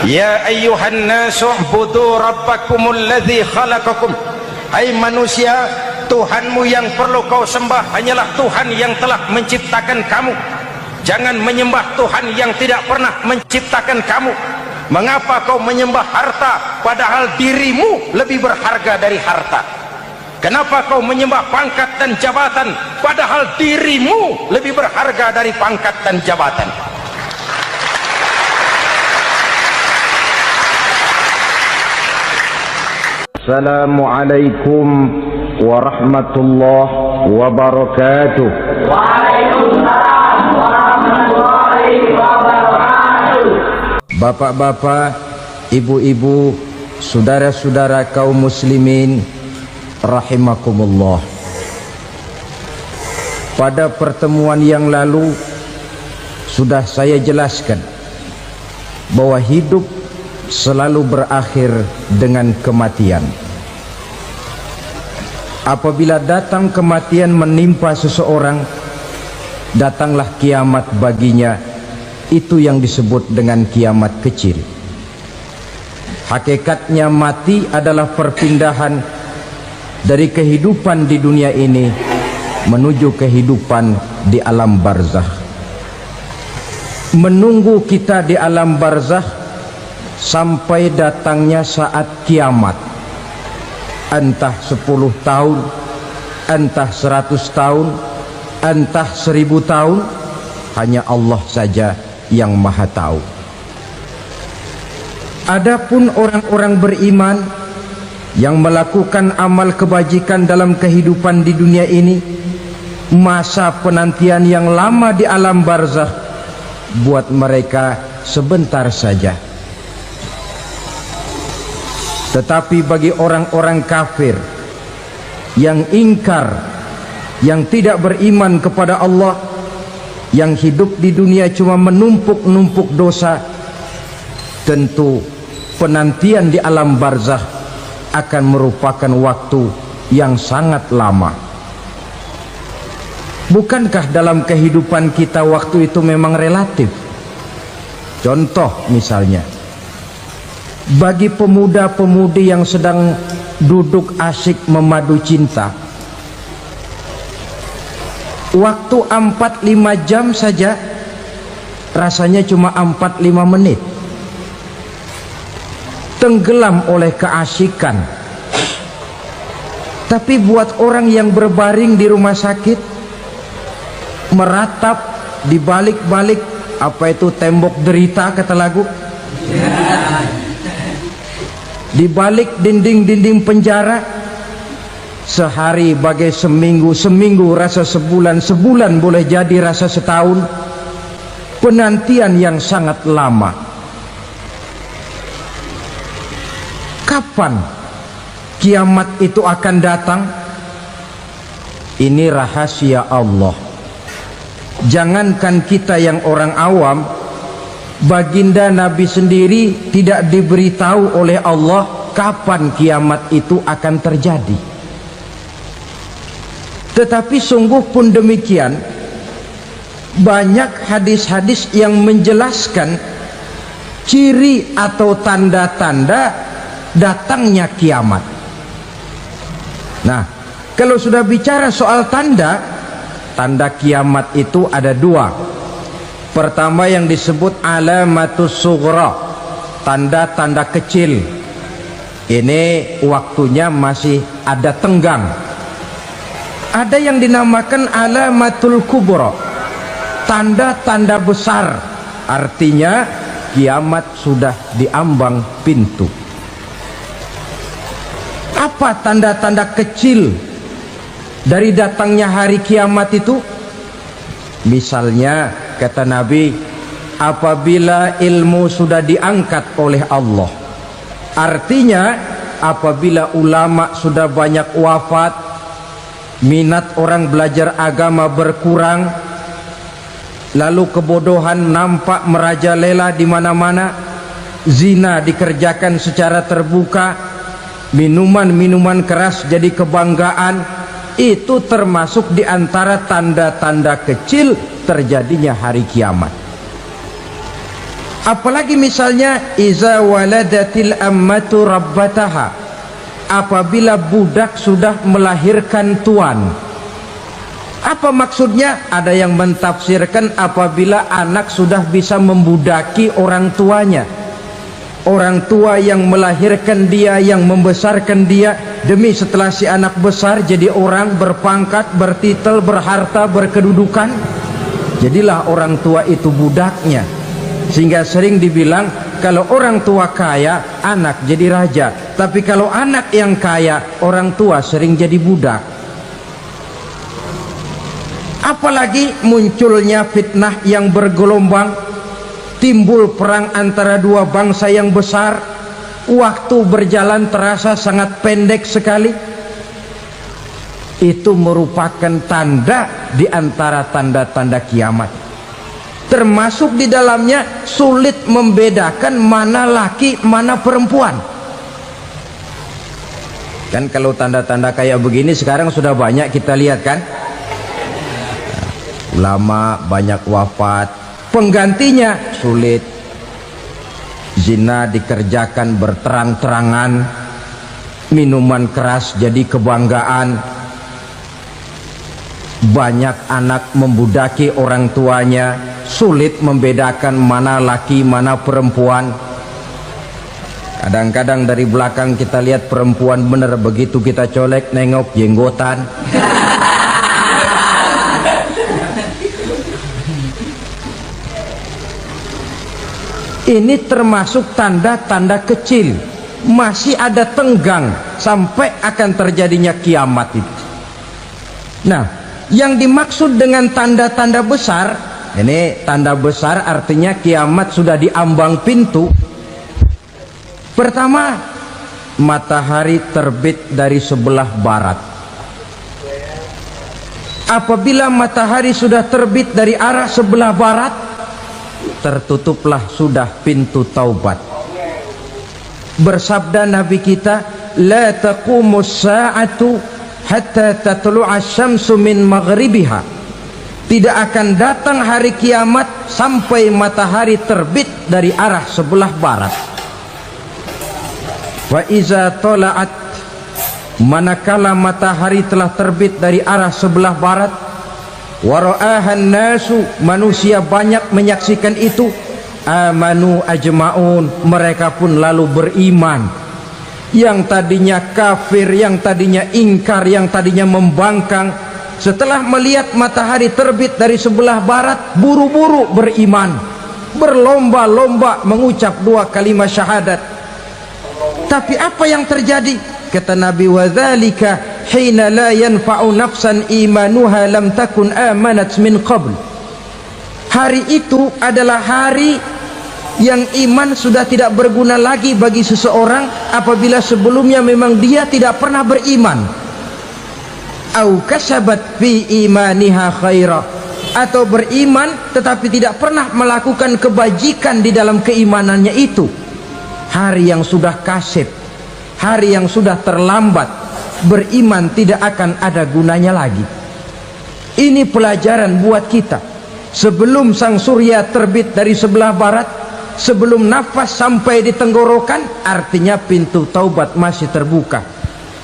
Ya ayyuhan nasu ubudu rabbakumul ladzi khalaqakum. Hai manusia, Tuhanmu yang perlu kau sembah hanyalah Tuhan yang telah menciptakan kamu. Jangan menyembah Tuhan yang tidak pernah menciptakan kamu. Mengapa kau menyembah harta padahal dirimu lebih berharga dari harta? Kenapa kau menyembah pangkat dan jabatan padahal dirimu lebih berharga dari pangkat dan jabatan? Assalamualaikum warahmatullahi wabarakatuh. Waalaikumsalam warahmatullahi wabarakatuh. Bapak-bapak, ibu-ibu, saudara-saudara kaum muslimin rahimakumullah. Pada pertemuan yang lalu sudah saya jelaskan bahwa hidup selalu berakhir dengan kematian. Apabila datang kematian menimpa seseorang, datanglah kiamat baginya. Itu yang disebut dengan kiamat kecil. Hakikatnya mati adalah perpindahan dari kehidupan di dunia ini menuju kehidupan di alam barzakh. Menunggu kita di alam barzakh sampai datangnya saat kiamat, entah 10 tahun, entah 100 tahun, entah 1000 tahun, hanya Allah saja yang maha tahu. Adapun orang-orang beriman yang melakukan amal kebajikan dalam kehidupan di dunia ini, masa penantian yang lama di alam barzakh buat mereka sebentar saja. Tetapi bagi orang-orang kafir yang ingkar, yang tidak beriman kepada Allah, yang hidup di dunia cuma menumpuk-numpuk dosa, tentu penantian di alam barzakh akan merupakan waktu yang sangat lama. Bukankah dalam kehidupan kita waktu itu memang relatif? Contoh misalnya, bagi pemuda-pemudi yang sedang duduk asyik memadu cinta, waktu 4-5 jam saja rasanya cuma 4-5 menit, tenggelam oleh keasikan. Tapi buat orang yang berbaring di rumah sakit, meratap di balik-balik apa itu tembok derita kata lagu, di balik dinding-dinding penjara, sehari bagai seminggu, seminggu rasa sebulan, sebulan boleh jadi rasa setahun. Penantian yang sangat lama. Kapan kiamat itu akan datang? Ini rahasia Allah. Jangankan kita yang orang awam, baginda Nabi sendiri tidak diberitahu oleh Allah kapan kiamat itu akan terjadi. Tetapi sungguh pun demikian, banyak hadis-hadis yang menjelaskan ciri atau tanda-tanda datangnya kiamat. Nah, kalau sudah bicara soal tanda, tanda kiamat itu ada 2. Pertama yang disebut alamatus sughra, tanda-tanda kecil. Ini waktunya masih ada tenggang. Ada yang dinamakan alamatul kubra, tanda-tanda besar, artinya kiamat sudah diambang pintu. Apa tanda-tanda kecil dari datangnya hari kiamat itu? Misalnya kata Nabi, apabila ilmu sudah diangkat oleh Allah, artinya apabila ulama sudah banyak wafat, minat orang belajar agama berkurang, lalu kebodohan nampak merajalela di mana-mana, zina dikerjakan secara terbuka, minuman-minuman keras jadi kebanggaan, itu termasuk di antara tanda-tanda kecil terjadinya hari kiamat. Apalagi misalnya iza waladatil ammatu rabbataha, apabila budak sudah melahirkan tuan. Apa maksudnya? Ada yang mentafsirkan apabila anak sudah bisa membudaki orang tuanya. Orang tua yang melahirkan dia, yang membesarkan dia, demi setelah si anak besar jadi orang berpangkat, bertitel, berharta, berkedudukan, jadilah orang tua itu budaknya. Sehingga sering dibilang kalau orang tua kaya, anak jadi raja. Tapi kalau anak yang kaya, orang tua sering jadi budak. Apalagi munculnya fitnah yang bergelombang, timbul perang antara dua bangsa yang besar, waktu berjalan terasa sangat pendek sekali. Itu merupakan tanda di antara tanda-tanda kiamat. Termasuk di dalamnya sulit membedakan mana laki mana perempuan. Kan kalau tanda-tanda kayak begini sekarang sudah banyak kita lihat kan. Ulama banyak wafat, penggantinya sulit. Zina dikerjakan berterang-terangan, minuman keras jadi kebanggaan, banyak anak membudaki orang tuanya, sulit membedakan mana laki mana perempuan. Kadang-kadang dari belakang kita lihat perempuan bener, begitu kita colek nengok jenggotan. Ini termasuk tanda-tanda kecil, masih ada tenggang sampai akan terjadinya kiamat itu. Nah, yang dimaksud dengan tanda-tanda besar, ini tanda besar artinya kiamat sudah diambang pintu. Pertama, matahari terbit dari sebelah barat. Apabila matahari sudah terbit dari arah sebelah barat, tertutuplah sudah pintu taubat. Bersabda Nabi kita, la taqumus sa'atu hatta tatlu'a syamsu min maghribiha. Tidak akan datang hari kiamat sampai matahari terbit dari arah sebelah barat. Wa iza tala'at, manakala matahari telah terbit dari arah sebelah barat, wara'ahan nasu, manusia banyak menyaksikan itu, amanu ajma'un, mereka pun lalu beriman. Yang tadinya kafir, yang tadinya ingkar, yang tadinya membangkang, setelah melihat matahari terbit dari sebelah barat, buru-buru beriman, berlomba-lomba mengucap dua kalimat syahadat. Tapi apa yang terjadi? Kata Nabi, wadzalika hina la yanfa'u nafsan imanuha lam takun amanat min qabl. Hari itu adalah hari yang iman sudah tidak berguna lagi bagi seseorang apabila sebelumnya memang dia tidak pernah beriman. Au kasabat fi imaniha khaira, atau beriman tetapi tidak pernah melakukan kebajikan di dalam keimanannya itu. Hari yang sudah kasib, hari yang sudah terlambat, beriman tidak akan ada gunanya lagi. Ini pelajaran buat kita. Sebelum sang surya terbit dari sebelah barat, sebelum nafas sampai di tenggorokan, artinya pintu taubat masih terbuka.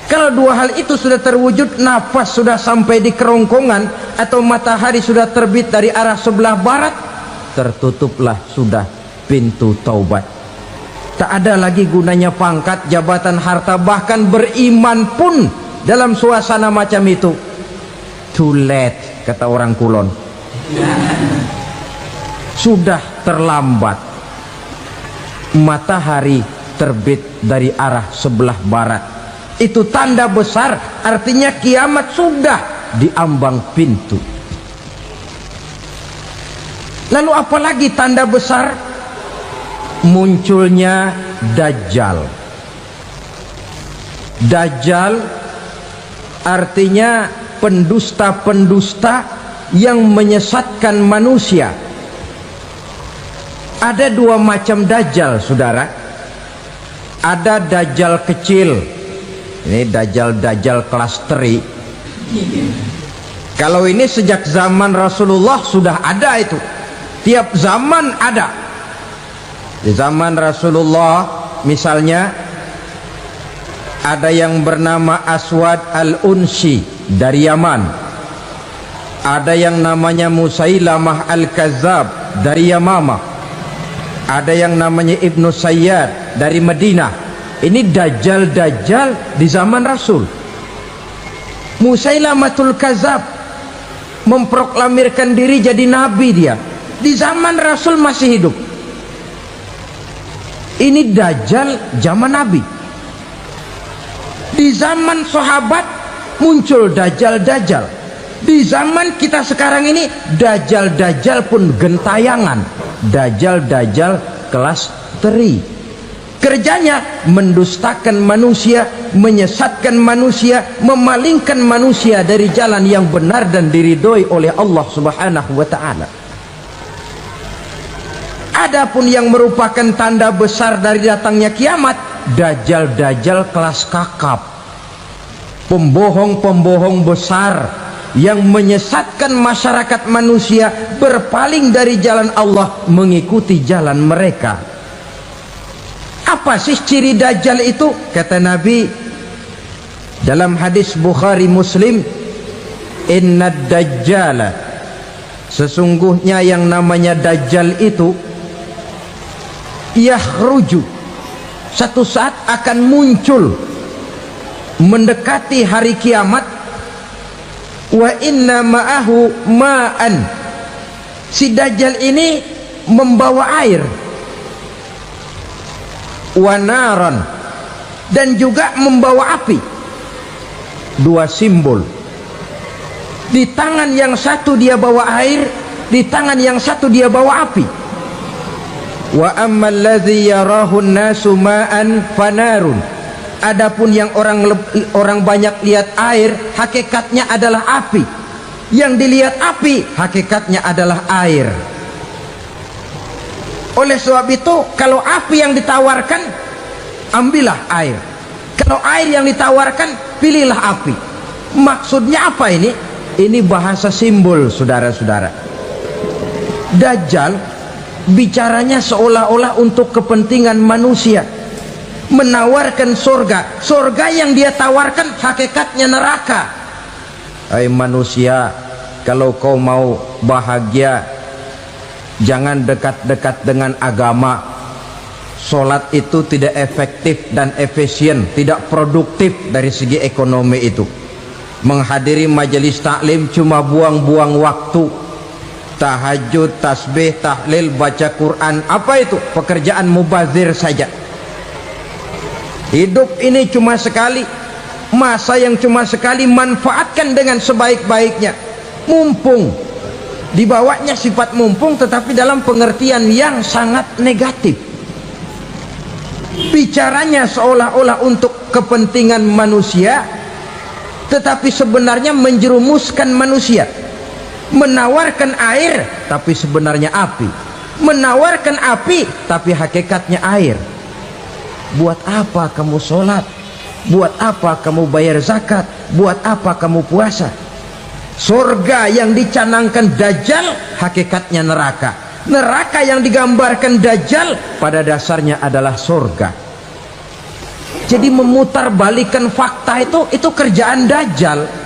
Kalau dua hal itu sudah terwujud, nafas sudah sampai di kerongkongan atau matahari sudah terbit dari arah sebelah barat, tertutuplah sudah pintu taubat. Tak ada lagi gunanya pangkat, jabatan, harta, bahkan beriman pun dalam suasana macam itu too late, kata orang Kulon. Sudah terlambat. Matahari terbit dari arah sebelah barat, itu tanda besar, artinya kiamat sudah diambang pintu. Lalu apalagi tanda besar? Munculnya Dajjal. Dajjal artinya pendusta-pendusta yang menyesatkan manusia. Ada dua macam Dajjal, saudara. Ada Dajjal kecil, ini Dajjal kelas 3. Kalau ini sejak zaman Rasulullah sudah ada itu, tiap zaman ada. Di zaman Rasulullah misalnya ada yang bernama Aswad al-Unsi dari Yaman, ada yang namanya Musailamah al-Kazzab dari Yamamah, ada yang namanya Ibnu Sayyad dari Madinah. Ini dajjal-dajjal di zaman Rasul. Musailamatul Kazzab memproklamirkan diri jadi nabi, dia di zaman Rasul masih hidup. Ini dajjal zaman Nabi. Di zaman sahabat muncul dajjal-dajjal. Di zaman kita sekarang ini dajjal-dajjal pun gentayangan. Dajjal-dajjal kelas teri. Kerjanya mendustakan manusia, menyesatkan manusia, memalingkan manusia dari jalan yang benar dan diridhoi oleh Allah Subhanahu wa taala. Adapun yang merupakan tanda besar dari datangnya kiamat, dajjal-dajjal kelas kakap, pembohong-pembohong besar yang menyesatkan masyarakat manusia berpaling dari jalan Allah mengikuti jalan mereka. Apa sih ciri dajjal itu? Kata Nabi dalam hadis Bukhari Muslim, innad dajjala, sesungguhnya yang namanya dajjal itu yakhruju, satu saat akan muncul mendekati hari kiamat. Wa inna ma'ahu ma'an, si dajjal ini membawa air, wa naran, dan juga membawa api. Dua simbol. Di tangan yang satu dia bawa air, di tangan yang satu dia bawa api. Wa ammal ladzi yarahu an-nasu ma'an fanarun, adapun yang orang banyak lihat air, hakikatnya adalah api. Yang dilihat api, hakikatnya adalah air. Oleh sebab itu, kalau api yang ditawarkan, ambillah air. Kalau air yang ditawarkan, pilihlah api. Maksudnya apa ini? Ini bahasa simbol, saudara-saudara. Dajjal bicaranya seolah-olah untuk kepentingan manusia, menawarkan surga. Surga yang dia tawarkan hakikatnya neraka. Hai manusia, kalau kau mau bahagia, jangan dekat-dekat dengan agama. Solat itu tidak efektif dan efisien, tidak produktif dari segi ekonomi itu. Menghadiri majelis taklim cuma buang-buang waktu. Tahajud, tasbih, tahlil, baca Quran, apa itu? Pekerjaan mubazir saja. Hidup ini cuma sekali, masa yang cuma sekali, manfaatkan dengan sebaik-baiknya. Mumpung, dibawanya sifat mumpung tetapi dalam pengertian yang sangat negatif. Bicaranya seolah-olah untuk kepentingan manusia, tetapi sebenarnya menjerumuskan manusia. Menawarkan air tapi sebenarnya api, menawarkan api tapi hakikatnya air. Buat apa kamu sholat? Buat apa kamu bayar zakat? Buat apa kamu puasa? Surga yang dicanangkan dajjal hakikatnya neraka. Neraka yang digambarkan dajjal pada dasarnya adalah surga. Jadi memutarbalikan fakta itu kerjaan dajjal.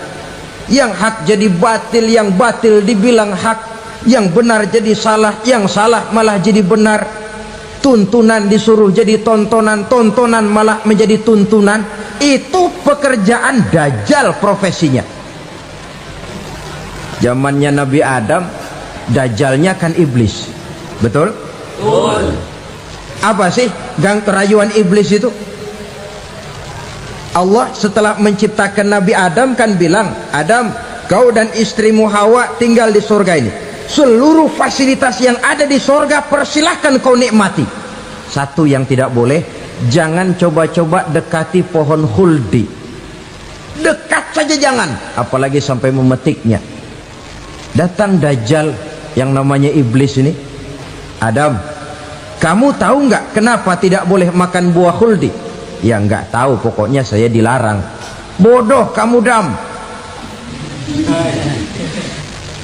Yang hak jadi batil, yang batil dibilang hak, yang benar jadi salah, yang salah malah jadi benar. Tuntunan disuruh jadi tontonan, tontonan malah menjadi tuntunan. Itu pekerjaan dajjal profesinya. Zamannya Nabi Adam, dajjalnya kan iblis. Betul? Betul. Apa sih gang kerayuan iblis itu? Allah setelah menciptakan Nabi Adam kan bilang, Adam, kau dan istrimu Hawa tinggal di surga ini. Seluruh fasilitas yang ada di surga persilahkan kau nikmati. Satu yang tidak boleh, jangan coba-coba dekati pohon khuldi. Dekat saja jangan, apalagi sampai memetiknya. Datang dajjal yang namanya iblis ini. Adam, kamu tahu nggak kenapa tidak boleh makan buah khuldi? Ya nggak tahu, pokoknya saya dilarang. Bodoh kamu Dam.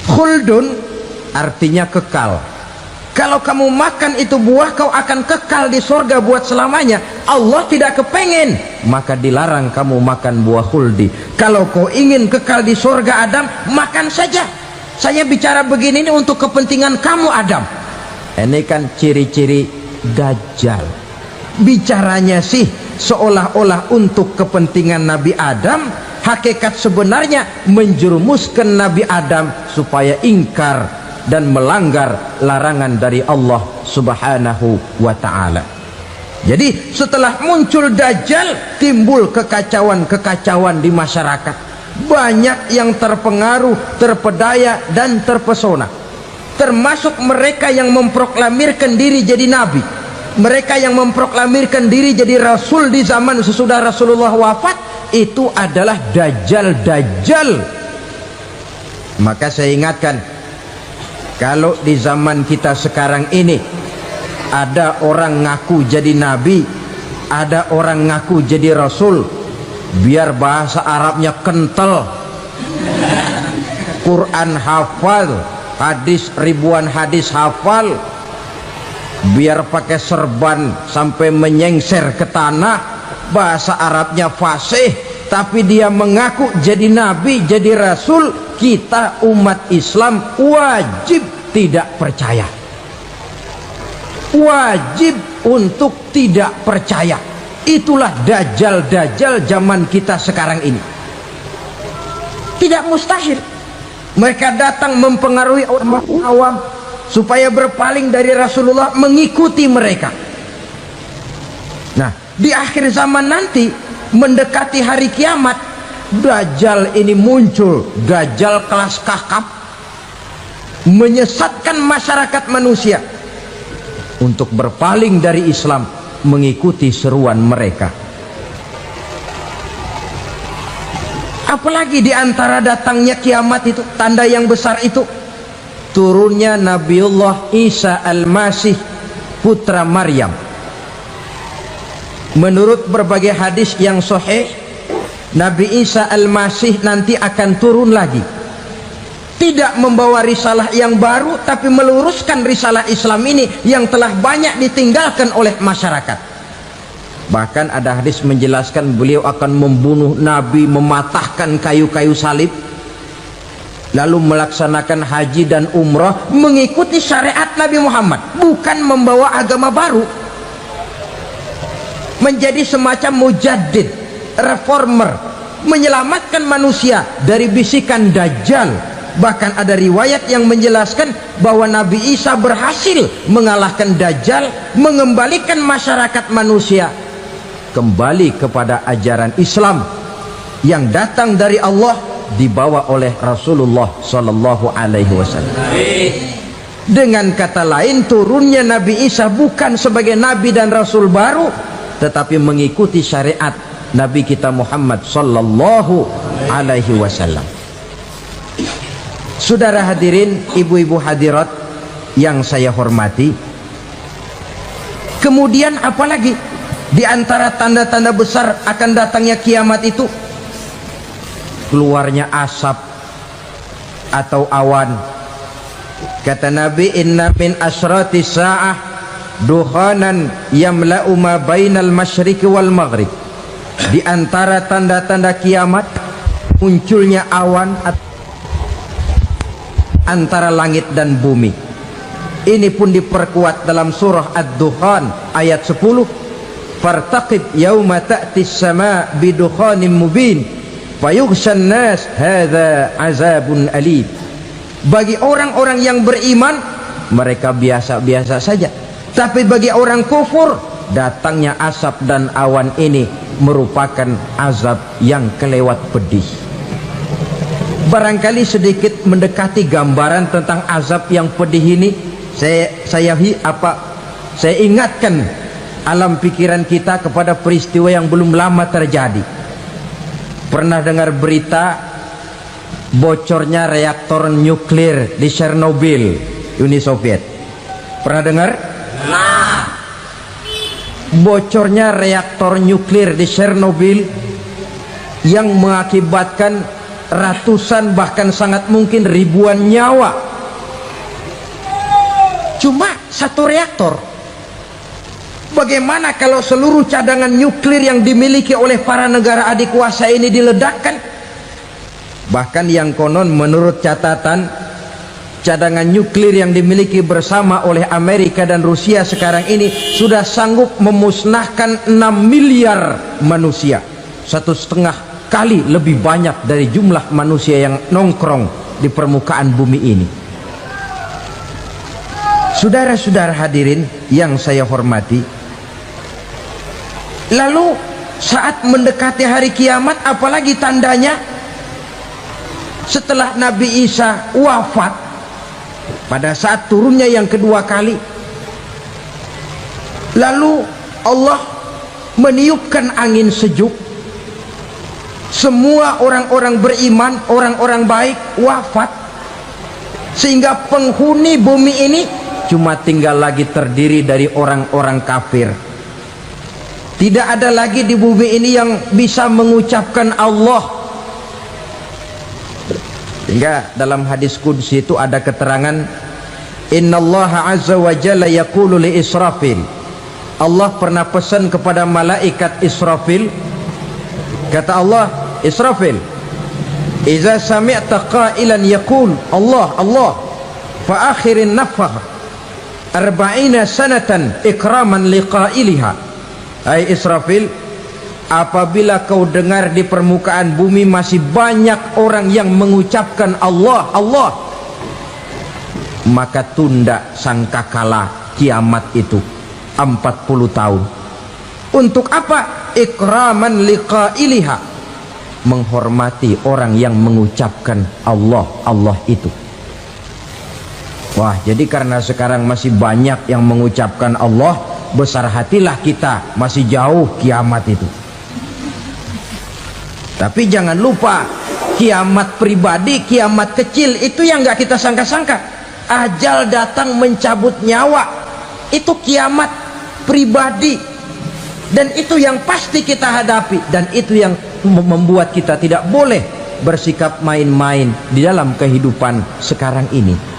Khuldun artinya kekal. Kalau kamu makan itu buah, kau akan kekal di surga buat selamanya. Allah tidak kepengen, maka dilarang kamu makan buah khuldi. Kalau kau ingin kekal di surga Adam, makan saja. Saya bicara begini ini untuk kepentingan kamu Adam. Ini kan ciri-ciri Dajjal. Bicaranya sih seolah-olah untuk kepentingan Nabi Adam, hakikat sebenarnya menjerumuskan Nabi Adam supaya ingkar dan melanggar larangan dari Allah Subhanahu wa ta'ala. Jadi setelah muncul Dajjal, timbul kekacauan-kekacauan di masyarakat. Banyak yang terpengaruh, terpedaya dan terpesona, termasuk mereka yang memproklamirkan diri jadi nabi, mereka yang memproklamirkan diri jadi rasul di zaman sesudah Rasulullah wafat. Itu adalah Dajjal. Maka saya ingatkan, kalau di zaman kita sekarang ini ada orang ngaku jadi nabi, ada orang ngaku jadi rasul, biar bahasa Arabnya kental, Quran hafal, hadis ribuan hadis hafal, biar pakai serban sampai menyengser ke tanah, bahasa Arabnya fasih, tapi dia mengaku jadi nabi, jadi rasul. Kita umat Islam wajib tidak percaya, wajib untuk tidak percaya. Itulah Dajjal zaman kita sekarang ini. Tidak mustahil mereka datang mempengaruhi orang awam supaya berpaling dari Rasulullah, mengikuti mereka. Nah, di akhir zaman nanti, mendekati hari kiamat, Dajjal ini muncul. Dajjal kelas kakap, menyesatkan masyarakat manusia untuk berpaling dari Islam, mengikuti seruan mereka. Apalagi di antara datangnya kiamat itu, tanda yang besar itu, turunnya Nabiullah Isa Al-Masih, putra Maryam. Menurut berbagai hadis yang sahih, Nabi Isa Al-Masih nanti akan turun lagi, tidak membawa risalah yang baru, tapi meluruskan risalah Islam ini yang telah banyak ditinggalkan oleh masyarakat. Bahkan ada hadis menjelaskan beliau akan membunuh Nabi, mematahkan kayu-kayu salib, lalu melaksanakan haji dan umrah mengikuti syariat Nabi Muhammad, bukan membawa agama baru, menjadi semacam mujaddid, reformer, menyelamatkan manusia dari bisikan Dajjal. Bahkan ada riwayat yang menjelaskan bahwa Nabi Isa berhasil mengalahkan Dajjal, mengembalikan masyarakat manusia kembali kepada ajaran Islam yang datang dari Allah, dibawa oleh Rasulullah Sallallahu Alaihi Wasallam. Dengan kata lain, turunnya Nabi Isa bukan sebagai nabi dan rasul baru, tetapi mengikuti syariat Nabi kita Muhammad Sallallahu Alaihi Wasallam. Saudara hadirin, ibu-ibu hadirat yang saya hormati, kemudian apalagi di antara tanda-tanda besar akan datangnya kiamat itu? Keluarnya asap atau awan. Kata Nabi, inna min asratis sa'ah dukhanan yamla'u ma bainal masyriqi wal maghrib. Di antara tanda-tanda kiamat, munculnya awan antara langit dan bumi. Ini pun diperkuat dalam surah Ad-Dukhan ayat 10. Fartaqib yauma ta'tis sama bidukhanin mubin fayughshan nas hadza azabun alim. Bagi orang-orang yang beriman, mereka biasa-biasa saja, tapi bagi orang kufur, datangnya asap dan awan ini merupakan azab yang kelewat pedih. Barangkali sedikit mendekati gambaran tentang azab yang pedih ini, saya ingatkan alam pikiran kita kepada peristiwa yang belum lama terjadi. Pernah dengar berita bocornya reaktor nuklir di Chernobyl, Uni Soviet? Pernah dengar? Bocornya reaktor nuklir di Chernobyl yang mengakibatkan ratusan bahkan sangat mungkin ribuan nyawa. Cuma satu reaktor. Bagaimana kalau seluruh cadangan nuklir yang dimiliki oleh para negara adik kuasa ini diledakkan? Bahkan yang konon menurut catatan, cadangan nuklir yang dimiliki bersama oleh Amerika dan Rusia sekarang ini sudah sanggup memusnahkan 6 miliar manusia, 1,5 kali lebih banyak dari jumlah manusia yang nongkrong di permukaan bumi ini. Saudara-saudara hadirin yang saya hormati, lalu saat mendekati hari kiamat, apalagi tandanya? Setelah Nabi Isa wafat, pada saat turunnya yang kedua kali, lalu Allah meniupkan angin sejuk. Semua orang-orang beriman, orang-orang baik wafat, sehingga penghuni bumi ini cuma tinggal lagi terdiri dari orang-orang kafir. Tidak ada lagi di bumi ini yang bisa mengucapkan Allah. Hingga dalam hadis qudsi itu ada keterangan, innallaha azza wa jalla yaqulu li Israfil. Allah pernah pesan kepada malaikat Israfil, kata Allah, Israfil, idza sami'ta qailan yaqul Allah Allah fa akhirin nafakh 40 sanatan ikraman liqailiha. Hai Israfil, apabila kau dengar di permukaan bumi masih banyak orang yang mengucapkan Allah Allah, maka tunda sangkakala kiamat itu 40 tahun. Untuk apa? Ikraman liqailiha, menghormati orang yang mengucapkan Allah Allah itu. Wah, jadi karena sekarang masih banyak yang mengucapkan Allah, besar hatilah kita, masih jauh kiamat itu. Tapi jangan lupa, kiamat pribadi, kiamat kecil itu yang nggak kita sangka-sangka. Ajal datang mencabut nyawa, itu kiamat pribadi, dan itu yang pasti kita hadapi, dan itu yang membuat kita tidak boleh bersikap main-main di dalam kehidupan sekarang ini.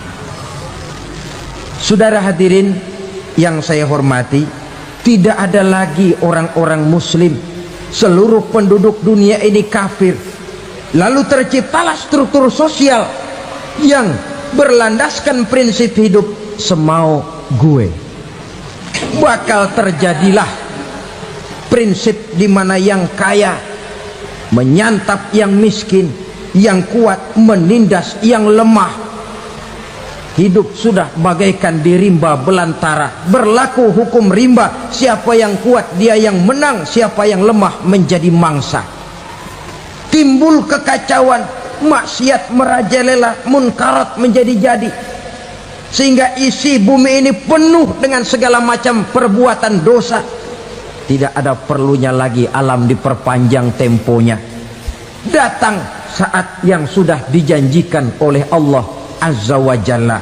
Saudara hadirin yang saya hormati, tidak ada lagi orang-orang muslim. Seluruh penduduk dunia ini kafir. Lalu terciptalah struktur sosial yang berlandaskan prinsip hidup semau gue. Bakal terjadilah prinsip di mana yang kaya menyantap yang miskin, yang kuat menindas yang lemah. Hidup sudah bagaikan di rimba belantara, berlaku hukum rimba. Siapa yang kuat dia yang menang, siapa yang lemah menjadi mangsa. Timbul kekacauan, maksiat merajalela, munkarat menjadi-jadi, sehingga isi bumi ini penuh dengan segala macam perbuatan dosa. Tidak ada perlunya lagi alam diperpanjang temponya. Datang saat yang sudah dijanjikan oleh Allah Azza wa Jalla,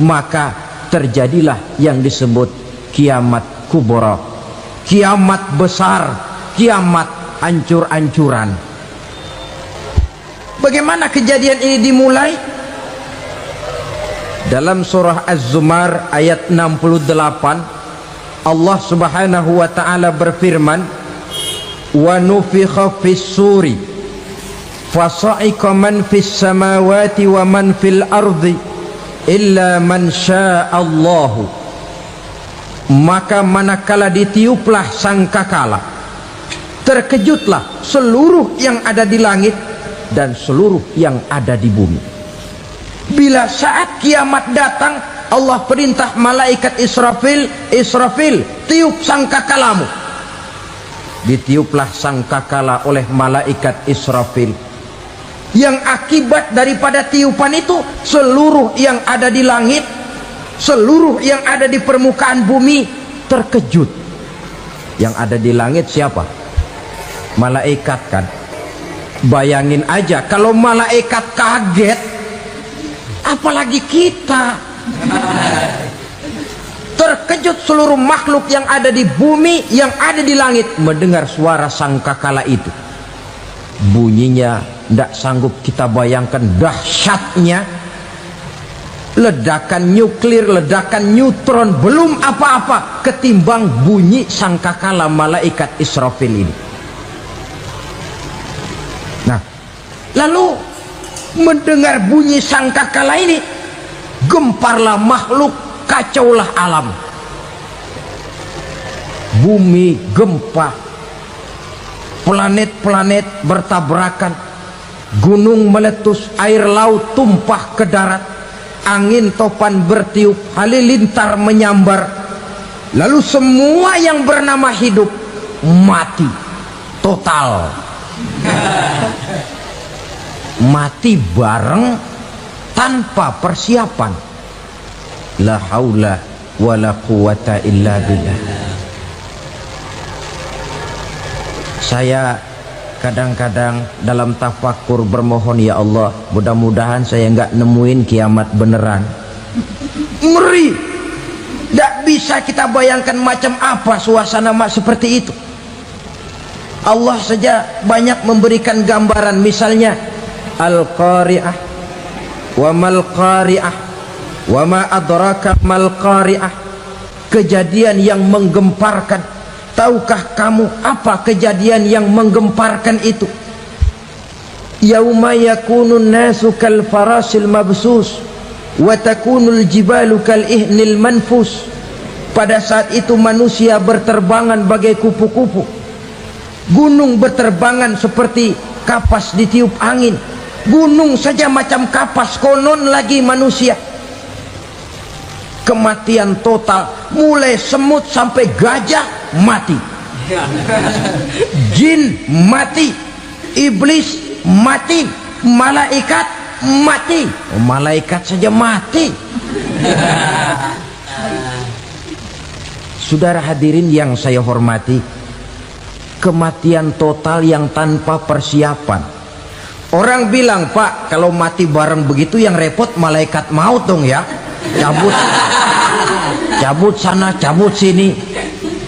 maka terjadilah yang disebut kiamat kubra, kiamat besar, kiamat ancur-ancuran. Bagaimana kejadian ini dimulai? Dalam surah Az-Zumar ayat 68, Allah Subhanahu wa taala berfirman, wa nufikha fis suri fasa'iqa man fis samawati wa man fil ardi illa man sya'allahu. Maka manakala ditiuplah sangkakala, terkejutlah seluruh yang ada di langit dan seluruh yang ada di bumi. Bila saat kiamat datang, Allah perintah malaikat Israfil, Israfil, tiup sangkakalamu. Ditiuplah sangkakala oleh malaikat Israfil. Yang akibat daripada tiupan itu, seluruh yang ada di langit, seluruh yang ada di permukaan bumi terkejut. Yang ada di langit siapa? Malaikat kan. Bayangin aja kalau malaikat kaget, apalagi kita. Terkejut seluruh makhluk yang ada di bumi, yang ada di langit mendengar suara sangkakala itu. Bunyinya tidak sanggup kita bayangkan dahsyatnya. ledakan nuklir, ledakan neutron, belum apa-apa ketimbang bunyi sangkakala malaikat Israfil ini. Nah, lalu mendengar bunyi sangkakala ini, gemparlah makhluk, kacaulah alam. Bumi gempa, planet-planet bertabrakan, gunung meletus, air laut tumpah ke darat, angin topan bertiup, halilintar menyambar. Lalu semua yang bernama hidup mati total. Mati bareng tanpa persiapan. La haula wala quwata illa billah. Saya kadang-kadang dalam tafakur bermohon, ya Allah, mudah-mudahan saya nggak nemuin kiamat beneran. Ngeri, nggak bisa kita bayangkan macam apa suasana seperti itu. Allah saja banyak memberikan gambaran, misalnya Al-Qari'ah, wa mal qari'ah, wa ma adraka mal qari'ah. Kejadian yang menggemparkan. Tahukah kamu apa kejadian yang menggemparkan itu? Yauma yakunun nasu kal farasil mabsus wa takunul jibalu kal ihnil manfus. Pada saat itu manusia berterbangan bagai kupu-kupu, gunung berterbangan seperti kapas ditiup angin. Gunung saja macam kapas, konon lagi manusia. Kematian total, mulai semut sampai gajah mati, jin mati, iblis mati, malaikat mati. Oh, malaikat saja mati. Saudara hadirin yang saya hormati, kematian total yang tanpa persiapan. Orang bilang, Pak, kalau mati bareng begitu yang repot malaikat maut dong ya, cabut sana, cabut sini.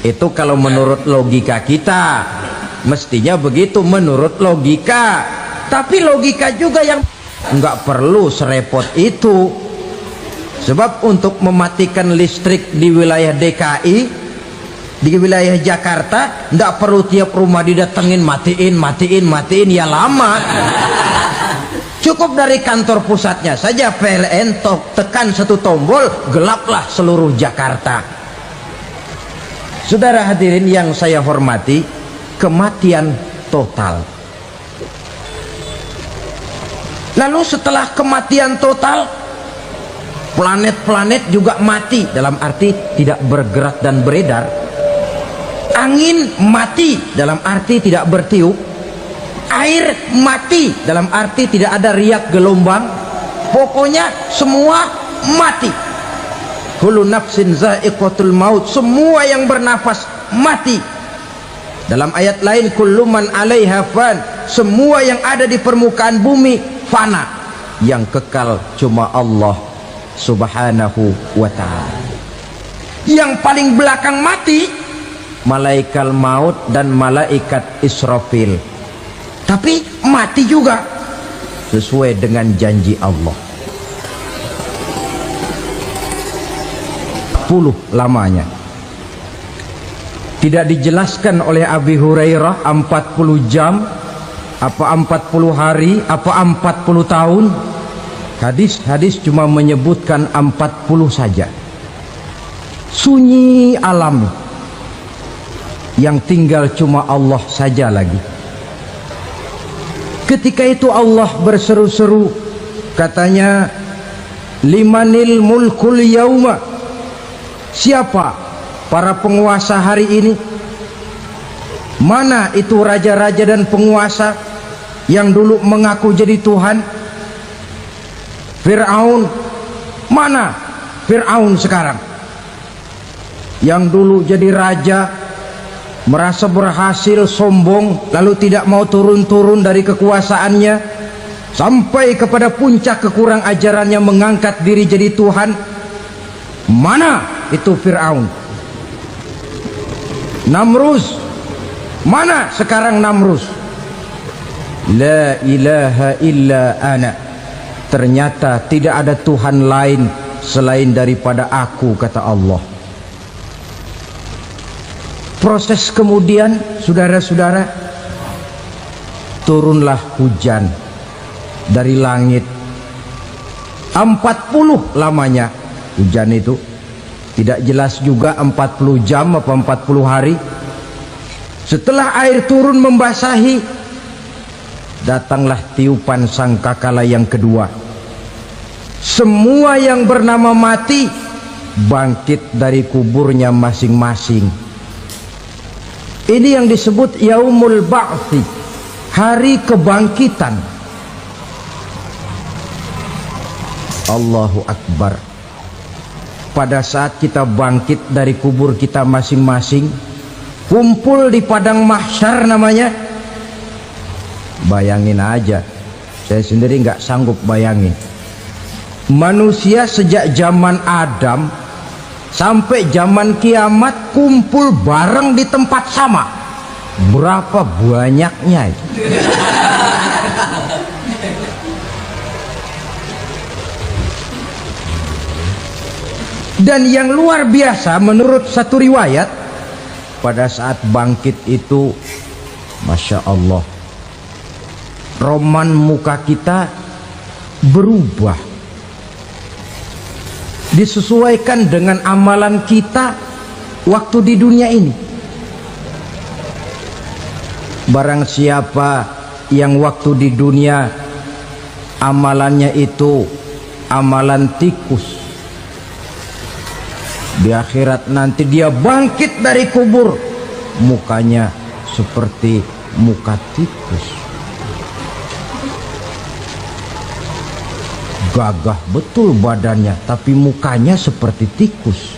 Itu kalau menurut logika kita, mestinya begitu menurut logika. Tapi logika juga yang nggak perlu serepot itu. Sebab untuk mematikan listrik di wilayah DKI, di wilayah Jakarta, nggak perlu tiap rumah didatengin, matiin, ya lama. Cukup dari kantor pusatnya saja PLN, tekan satu tombol, gelaplah seluruh Jakarta. Saudara hadirin yang saya hormati, kematian total. Lalu setelah kematian total, planet-planet juga mati, dalam arti tidak bergerak dan beredar. Angin mati, dalam arti tidak bertiup. Air mati, dalam arti tidak ada riak gelombang. Pokoknya semua mati. Kullu nafsin za'iqatul maut, semua yang bernafas mati. Dalam ayat lain, kullu man 'alaiha fan, semua yang ada di permukaan bumi fana. Yang kekal cuma Allah Subhanahu wa ta'ala. Yang paling belakang mati malaikat maut dan malaikat Israfil. Tapi mati juga sesuai dengan janji Allah. 10 lamanya. Tidak dijelaskan oleh Abi Hurairah 40 jam, apa 40 hari, apa 40 tahun. Hadis-hadis cuma menyebutkan 40 saja. Sunyi alam, yang tinggal cuma Allah saja lagi. Ketika itu Allah berseru-seru, katanya, limanil mulkul yauma, siapa para penguasa hari ini? Mana itu raja-raja dan penguasa yang dulu mengaku jadi Tuhan? Fir'aun, mana Fir'aun sekarang? Yang dulu jadi raja, merasa berhasil, sombong, lalu tidak mau turun-turun dari kekuasaannya, sampai kepada puncak kekurang ajarannya, mengangkat diri jadi Tuhan. Mana itu Fir'aun? Namrus, mana sekarang Namrus? La ilaha illa ana, ternyata tidak ada Tuhan lain selain daripada aku, kata Allah. Proses kemudian, saudara-saudara, turunlah hujan dari langit. 40 lamanya hujan itu, tidak jelas juga 40 jam apa 40 hari. Setelah air turun membasahi, datanglah tiupan sangkakala yang kedua. Semua yang bernama mati bangkit dari kuburnya masing-masing. Ini yang disebut Yaumul Ba'thi, hari kebangkitan. Allahu Akbar. Pada saat kita bangkit dari kubur kita masing-masing, kumpul di padang mahsyar namanya. Bayangin aja, saya sendiri nggak sanggup bayangin. Manusia sejak zaman Adam sampai zaman kiamat kumpul bareng di tempat sama. Berapa banyaknya itu? Dan yang luar biasa menurut satu riwayat, pada saat bangkit itu, Masya Allah, roman muka kita berubah, disesuaikan dengan amalan kita waktu di dunia ini. Barang siapa yang waktu di dunia amalannya itu amalan tikus, di akhirat nanti dia bangkit dari kubur, mukanya seperti muka tikus. Gagah betul badannya, tapi mukanya seperti tikus.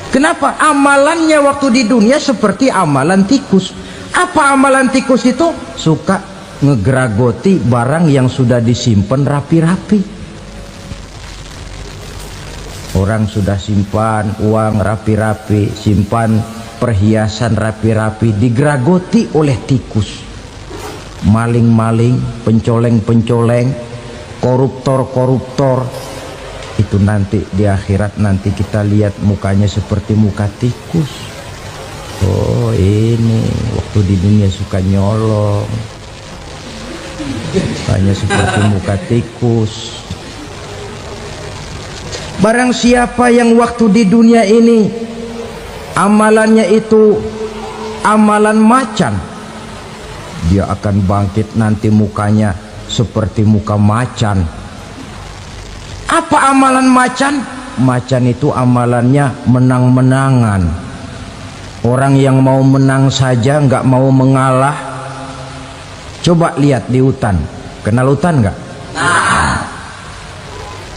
Kenapa? Amalannya waktu di dunia seperti amalan tikus. Apa amalan tikus itu? Suka ngegeragoti barang yang sudah disimpan rapi-rapi. Orang sudah simpan uang rapi-rapi, simpan perhiasan rapi-rapi, digeragoti oleh tikus. Maling-maling, pencoleng-pencoleng, koruptor-koruptor, itu nanti di akhirat nanti kita lihat mukanya seperti muka tikus. Oh, ini waktu di dunia suka nyolong, hanya seperti muka tikus. Barang siapa yang waktu di dunia ini amalannya itu amalan macan, dia akan bangkit nanti mukanya seperti muka macan. Apa amalan macan? Macan itu amalannya menang-menangan. Orang yang mau menang saja nggak mau mengalah. Coba lihat di hutan, kenal hutan nggak?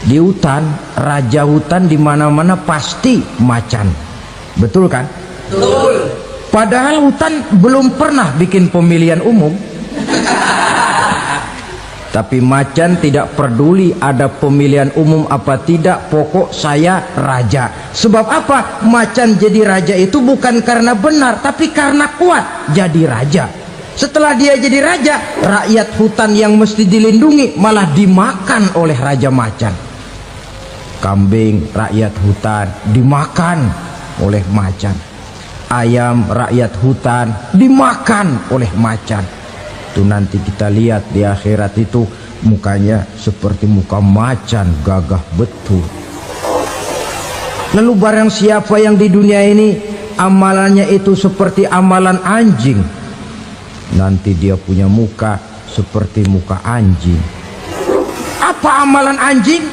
Di hutan, raja hutan di mana-mana pasti macan, betul kan? Betul. Padahal hutan belum pernah bikin pemilihan umum. Tapi macan tidak peduli ada pemilihan umum apa tidak, pokok saya raja. Sebab apa? Macan jadi raja itu bukan karena benar, tapi karena kuat jadi raja. Setelah dia jadi raja, rakyat hutan yang mesti dilindungi malah dimakan oleh raja macan. Kambing rakyat hutan dimakan oleh macan. Ayam rakyat hutan dimakan oleh macan. Itu nanti kita lihat di akhirat itu mukanya seperti muka macan, gagah betul. Lalu barang siapa yang di dunia ini amalannya itu seperti amalan anjing, nanti dia punya muka seperti muka anjing. Apa amalan anjing?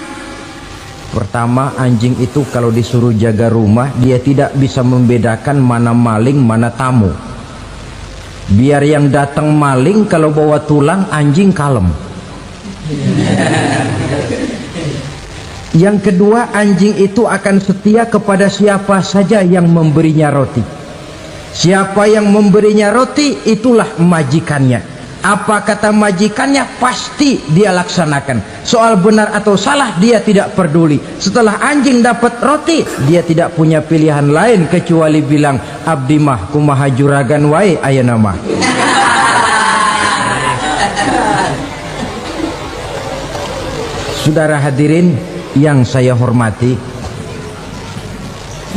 Pertama, anjing itu kalau disuruh jaga rumah, dia tidak bisa membedakan mana maling mana tamu. Biar yang datang maling kalau bawa tulang, anjing kalem. Yang kedua, anjing itu akan setia kepada siapa saja yang memberinya roti. Siapa yang memberinya roti, itulah majikannya. Apa kata majikannya, pasti dia laksanakan. Soal benar atau salah dia tidak peduli. Setelah anjing dapat roti, dia tidak punya pilihan lain kecuali bilang, abdi mah kumaha juragan wae ayeuna mah. Saudara hadirin yang saya hormati,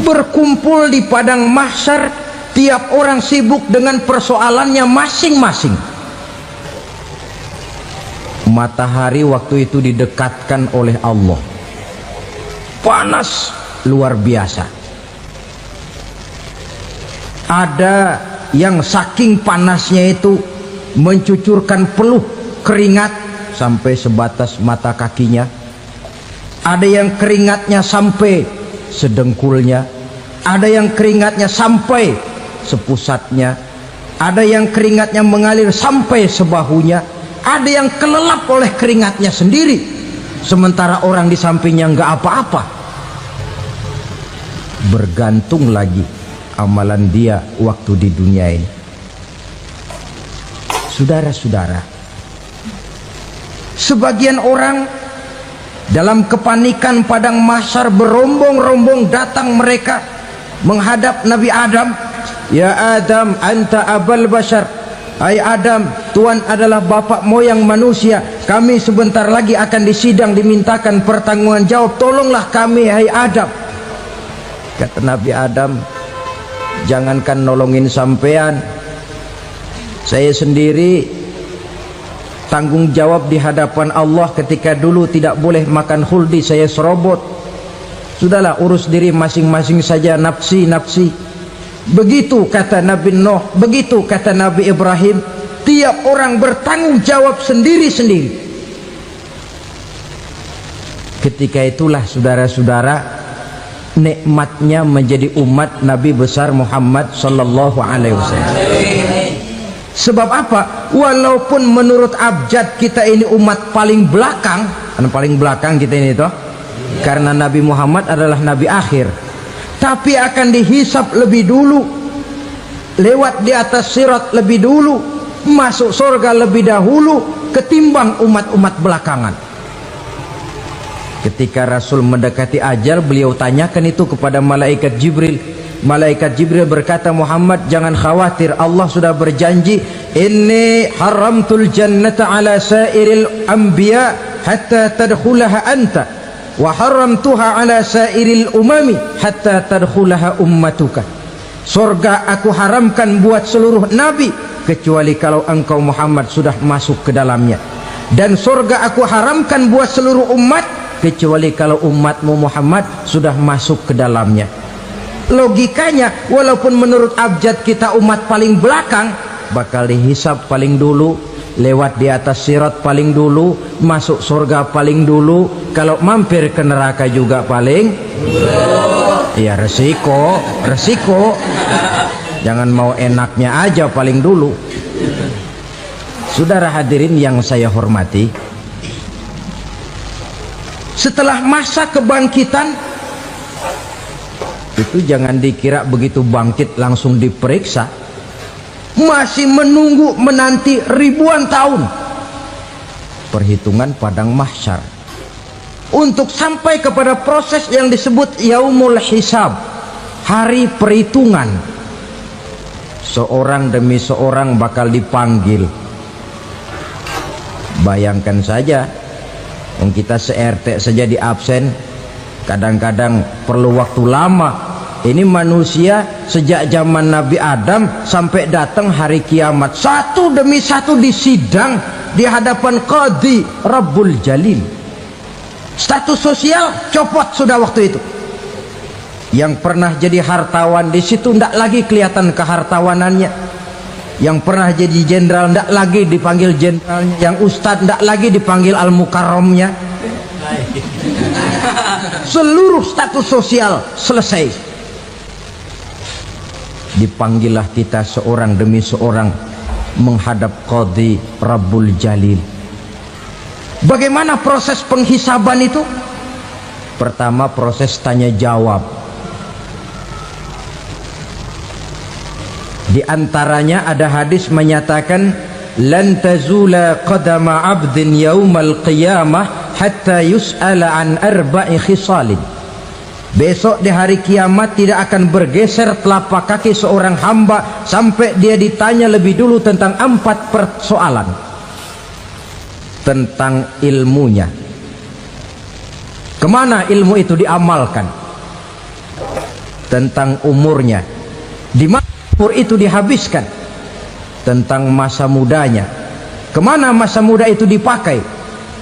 berkumpul di padang mahsyar, tiap orang sibuk dengan persoalannya masing-masing. Matahari waktu itu didekatkan oleh Allah, panas luar biasa. Ada yang saking panasnya itu mencucurkan peluh keringat sampai sebatas mata kakinya. Ada yang keringatnya sampai sedengkulnya, ada yang keringatnya sampai sepusatnya, ada yang keringatnya mengalir sampai sebahunya, ada yang kelelap oleh keringatnya sendiri, sementara orang di sampingnya nggak apa-apa. Bergantung lagi amalan dia waktu di dunia ini. Saudara-saudara, sebagian orang dalam kepanikan padang mahsyar berombong-rombong datang mereka menghadap Nabi Adam. Ya Adam, anta abal bashar. Hai Adam, Tuhan adalah bapak moyang manusia. Kami sebentar lagi akan disidang, dimintakan pertanggungan jawab. Tolonglah kami, hai Adam. Kata Nabi Adam, jangankan nolongin sampean, saya sendiri tanggung jawab di hadapan Allah ketika dulu tidak boleh makan khuldi, saya serobot. Sudahlah, urus diri masing-masing saja, nafsi. Begitu kata Nabi Nuh, begitu kata Nabi Ibrahim. Tiap orang bertanggung jawab sendiri-sendiri. Ketika itulah saudara-saudara, nikmatnya menjadi umat Nabi besar Muhammad sallallahu alaihi wasallam. Sebab apa? Walaupun menurut abjad kita ini umat paling belakang, paling belakang kita ini toh, karena Nabi Muhammad adalah Nabi akhir, tapi akan dihisap lebih dulu, lewat di atas sirat lebih dulu, masuk surga lebih dahulu ketimbang umat-umat belakangan. Ketika Rasul mendekati ajal, beliau tanyakan itu kepada malaikat Jibril. Malaikat Jibril berkata, Muhammad jangan khawatir, Allah sudah berjanji, inni haramtul jannata ala sairil anbiya hatta tadkhulaha anta wa haramtuha ala sairil umami hatta tadkhulaha ummatuka. Surga aku haramkan buat seluruh nabi kecuali kalau engkau Muhammad sudah masuk ke dalamnya, dan surga aku haramkan buat seluruh umat kecuali kalau umatmu Muhammad sudah masuk ke dalamnya. Logikanya, walaupun menurut abjad kita umat paling belakang, bakal dihisap paling dulu, lewat di atas sirat paling dulu, masuk surga paling dulu, kalau mampir ke neraka juga paling ya resiko. Jangan mau enaknya aja paling dulu. Saudara hadirin yang saya hormati, setelah masa kebangkitan itu jangan dikira begitu bangkit langsung diperiksa, masih menunggu menanti ribuan tahun perhitungan padang mahsyar untuk sampai kepada proses yang disebut yaumul hisab, hari perhitungan. Seorang demi seorang bakal dipanggil. Bayangkan saja, yang kita se-RT saja di absen, kadang-kadang perlu waktu lama. Ini manusia sejak zaman Nabi Adam sampai datang hari kiamat, satu demi satu disidang di hadapan Qadhi Rabbul Jalil. Status sosial copot sudah waktu itu. Yang pernah jadi hartawan di situ tidak lagi kelihatan kehartawanannya. Yang pernah jadi jenderal tidak lagi dipanggil jenderalnya. Yang ustadz tidak lagi dipanggil al-mukarramnya. Seluruh status sosial selesai. Dipanggillah kita seorang demi seorang menghadap Qadhi Rabbul Jalil. Bagaimana proses penghisaban itu? Pertama, proses tanya jawab. Di antaranya ada hadis menyatakan, lan tazula qadama 'abdin yaumal qiyamah hatta yus'ala an arba'i khisalin. Besok di hari kiamat tidak akan bergeser telapak kaki seorang hamba sampai dia ditanya lebih dulu tentang 4 persoalan. Tentang ilmunya, Kemana ilmu itu diamalkan? Tentang umurnya, di mana umur itu dihabiskan? Tentang masa mudanya, kemana masa muda itu dipakai?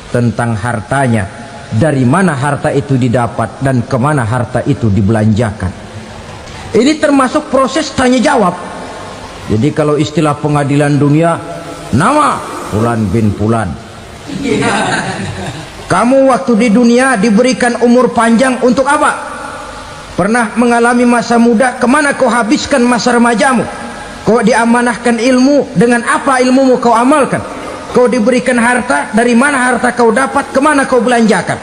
Tentang hartanya, dari mana harta itu didapat dan kemana harta itu dibelanjakan. Ini termasuk proses tanya jawab. Jadi kalau istilah pengadilan dunia, nama Fulan bin Fulan. Kamu waktu di dunia diberikan umur panjang untuk apa? Pernah mengalami masa muda, kemana kau habiskan masa remajamu? Kau diamanahkan ilmu, dengan apa ilmumu kau amalkan? Kau diberikan harta, dari mana harta kau dapat, kemana kau belanjakan?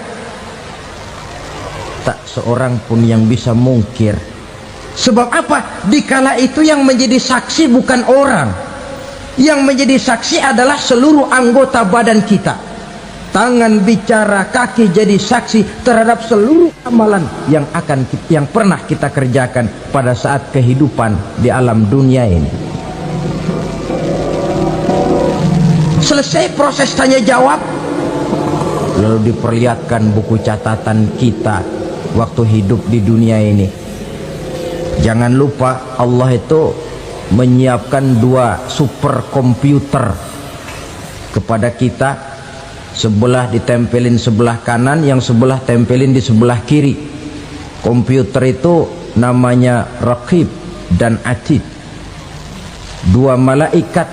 Tak seorang pun yang bisa mungkir. Sebab apa? Dikala itu yang menjadi saksi bukan orang. Yang menjadi saksi adalah seluruh anggota badan kita. Tangan bicara, kaki jadi saksi terhadap seluruh amalan yang pernah kita kerjakan pada saat kehidupan di alam dunia ini. Selesai proses tanya jawab, lalu diperlihatkan buku catatan kita waktu hidup di dunia ini. Jangan lupa Allah itu menyiapkan 2 superkomputer kepada kita. Sebelah ditempelin sebelah kanan, yang sebelah tempelin di sebelah kiri. Komputer itu namanya Raqib dan Atid, 2 malaikat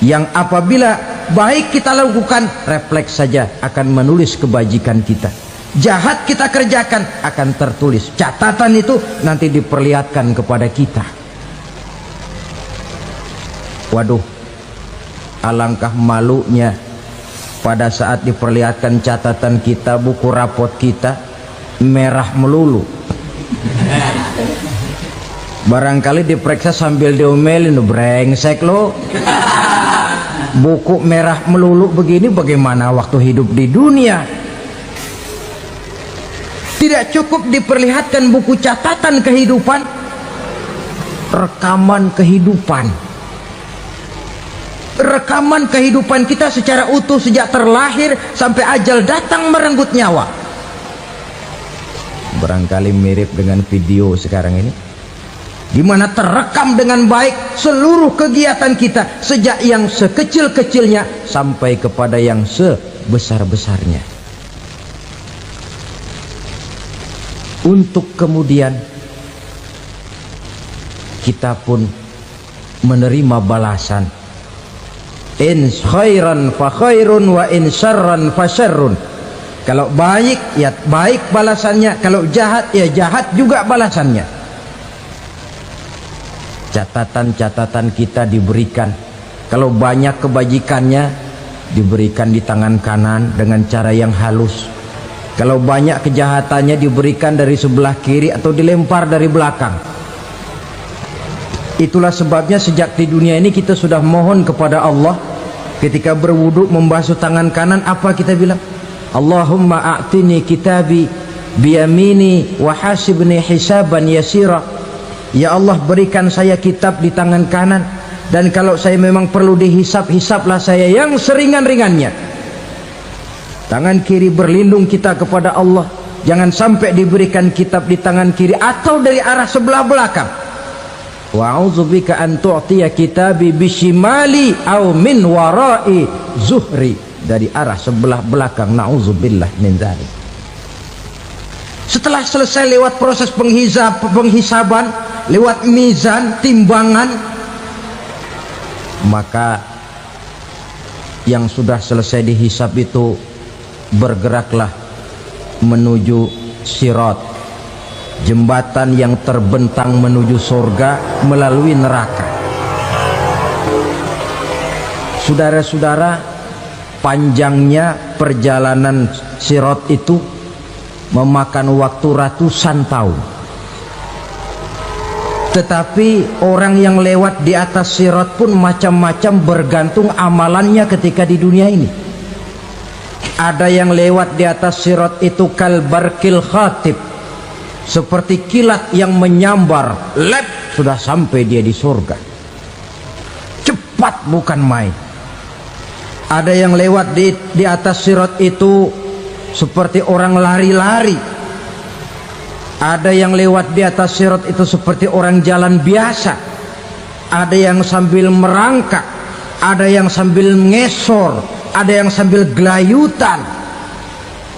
yang apabila baik kita lakukan, refleks saja akan menulis kebajikan kita. Jahat kita kerjakan, akan tertulis. Catatan itu nanti diperlihatkan kepada kita. Waduh, alangkah malunya pada saat diperlihatkan catatan kita, buku rapot kita merah melulu. Barangkali diperiksa sambil diomelin, brengsek lo. Buku merah melulu begini, bagaimana waktu hidup di dunia? Tidak cukup diperlihatkan buku catatan kehidupan, rekaman kehidupan. Rekaman kehidupan kita secara utuh sejak terlahir sampai ajal datang merenggut nyawa. Barangkali mirip dengan video sekarang ini, di mana terekam dengan baik seluruh kegiatan kita sejak yang sekecil-kecilnya sampai kepada yang sebesar-besarnya. Untuk kemudian kita pun menerima balasan. In khairan fa khairun wa in syarran fa syarrun. Kalau baik ya baik balasannya, kalau jahat ya jahat juga balasannya. Catatan-catatan kita diberikan. Kalau banyak kebajikannya diberikan di tangan kanan dengan cara yang halus. Kalau banyak kejahatannya diberikan dari sebelah kiri atau dilempar dari belakang. Itulah sebabnya sejak di dunia ini kita sudah mohon kepada Allah. Ketika berwudu membasuh tangan kanan, apa kita bilang? Allahumma a'tini kitabi biyamini wa hasibni hisaban yasira. Ya Allah, berikan saya kitab di tangan kanan, dan kalau saya memang perlu dihisap, hisaplah saya yang seringan-ringannya. Tangan kiri berlindung kita kepada Allah, jangan sampai diberikan kitab di tangan kiri atau dari arah sebelah belakang. Wa a'udzubika an tu'tiya kitabi bishimali aw min wara'i zuhri, dari arah sebelah belakang. Na'udzubillah min dzalik. Setelah selesai lewat proses penghisaban, lewat mizan, timbangan, maka yang sudah selesai dihisab itu bergeraklah menuju sirat, jembatan yang terbentang menuju surga melalui neraka. Saudara-saudara, panjangnya perjalanan sirat itu memakan waktu ratusan tahun. Tetapi orang yang lewat di atas sirat pun macam-macam, bergantung amalannya ketika di dunia ini. Ada yang lewat di atas sirat itu kal barkil khatib, seperti kilat yang menyambar, lep, sudah sampai dia di surga. Cepat bukan main. Ada yang lewat di atas sirat itu seperti orang lari-lari. Ada yang lewat di atas sirat itu seperti orang jalan biasa. Ada yang sambil merangkak, ada yang sambil ngesor, ada yang sambil gelayutan,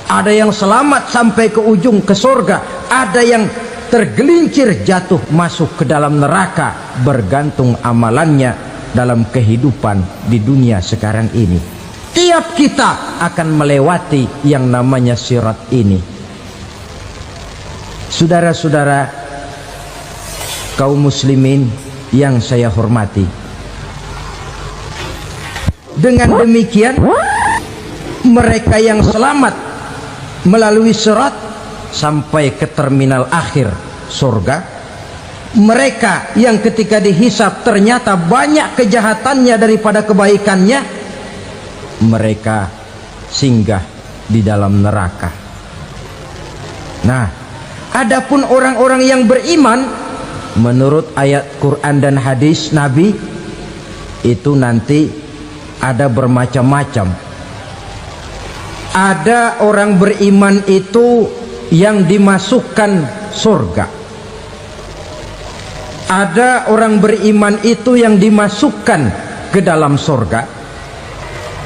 ada yang selamat sampai ke ujung ke surga, ada yang tergelincir jatuh masuk ke dalam neraka, bergantung amalannya dalam kehidupan di dunia sekarang ini. Tiap kita akan melewati yang namanya sirat ini. Saudara-saudara kaum muslimin yang saya hormati, dengan demikian mereka yang selamat melalui sirat sampai ke terminal akhir surga, mereka yang ketika dihisab ternyata banyak kejahatannya daripada kebaikannya, mereka singgah di dalam neraka. Nah, adapun orang-orang yang beriman menurut ayat Quran dan hadis Nabi itu nanti ada bermacam-macam. Ada orang beriman itu yang dimasukkan surga. Ada orang beriman itu yang dimasukkan ke dalam surga.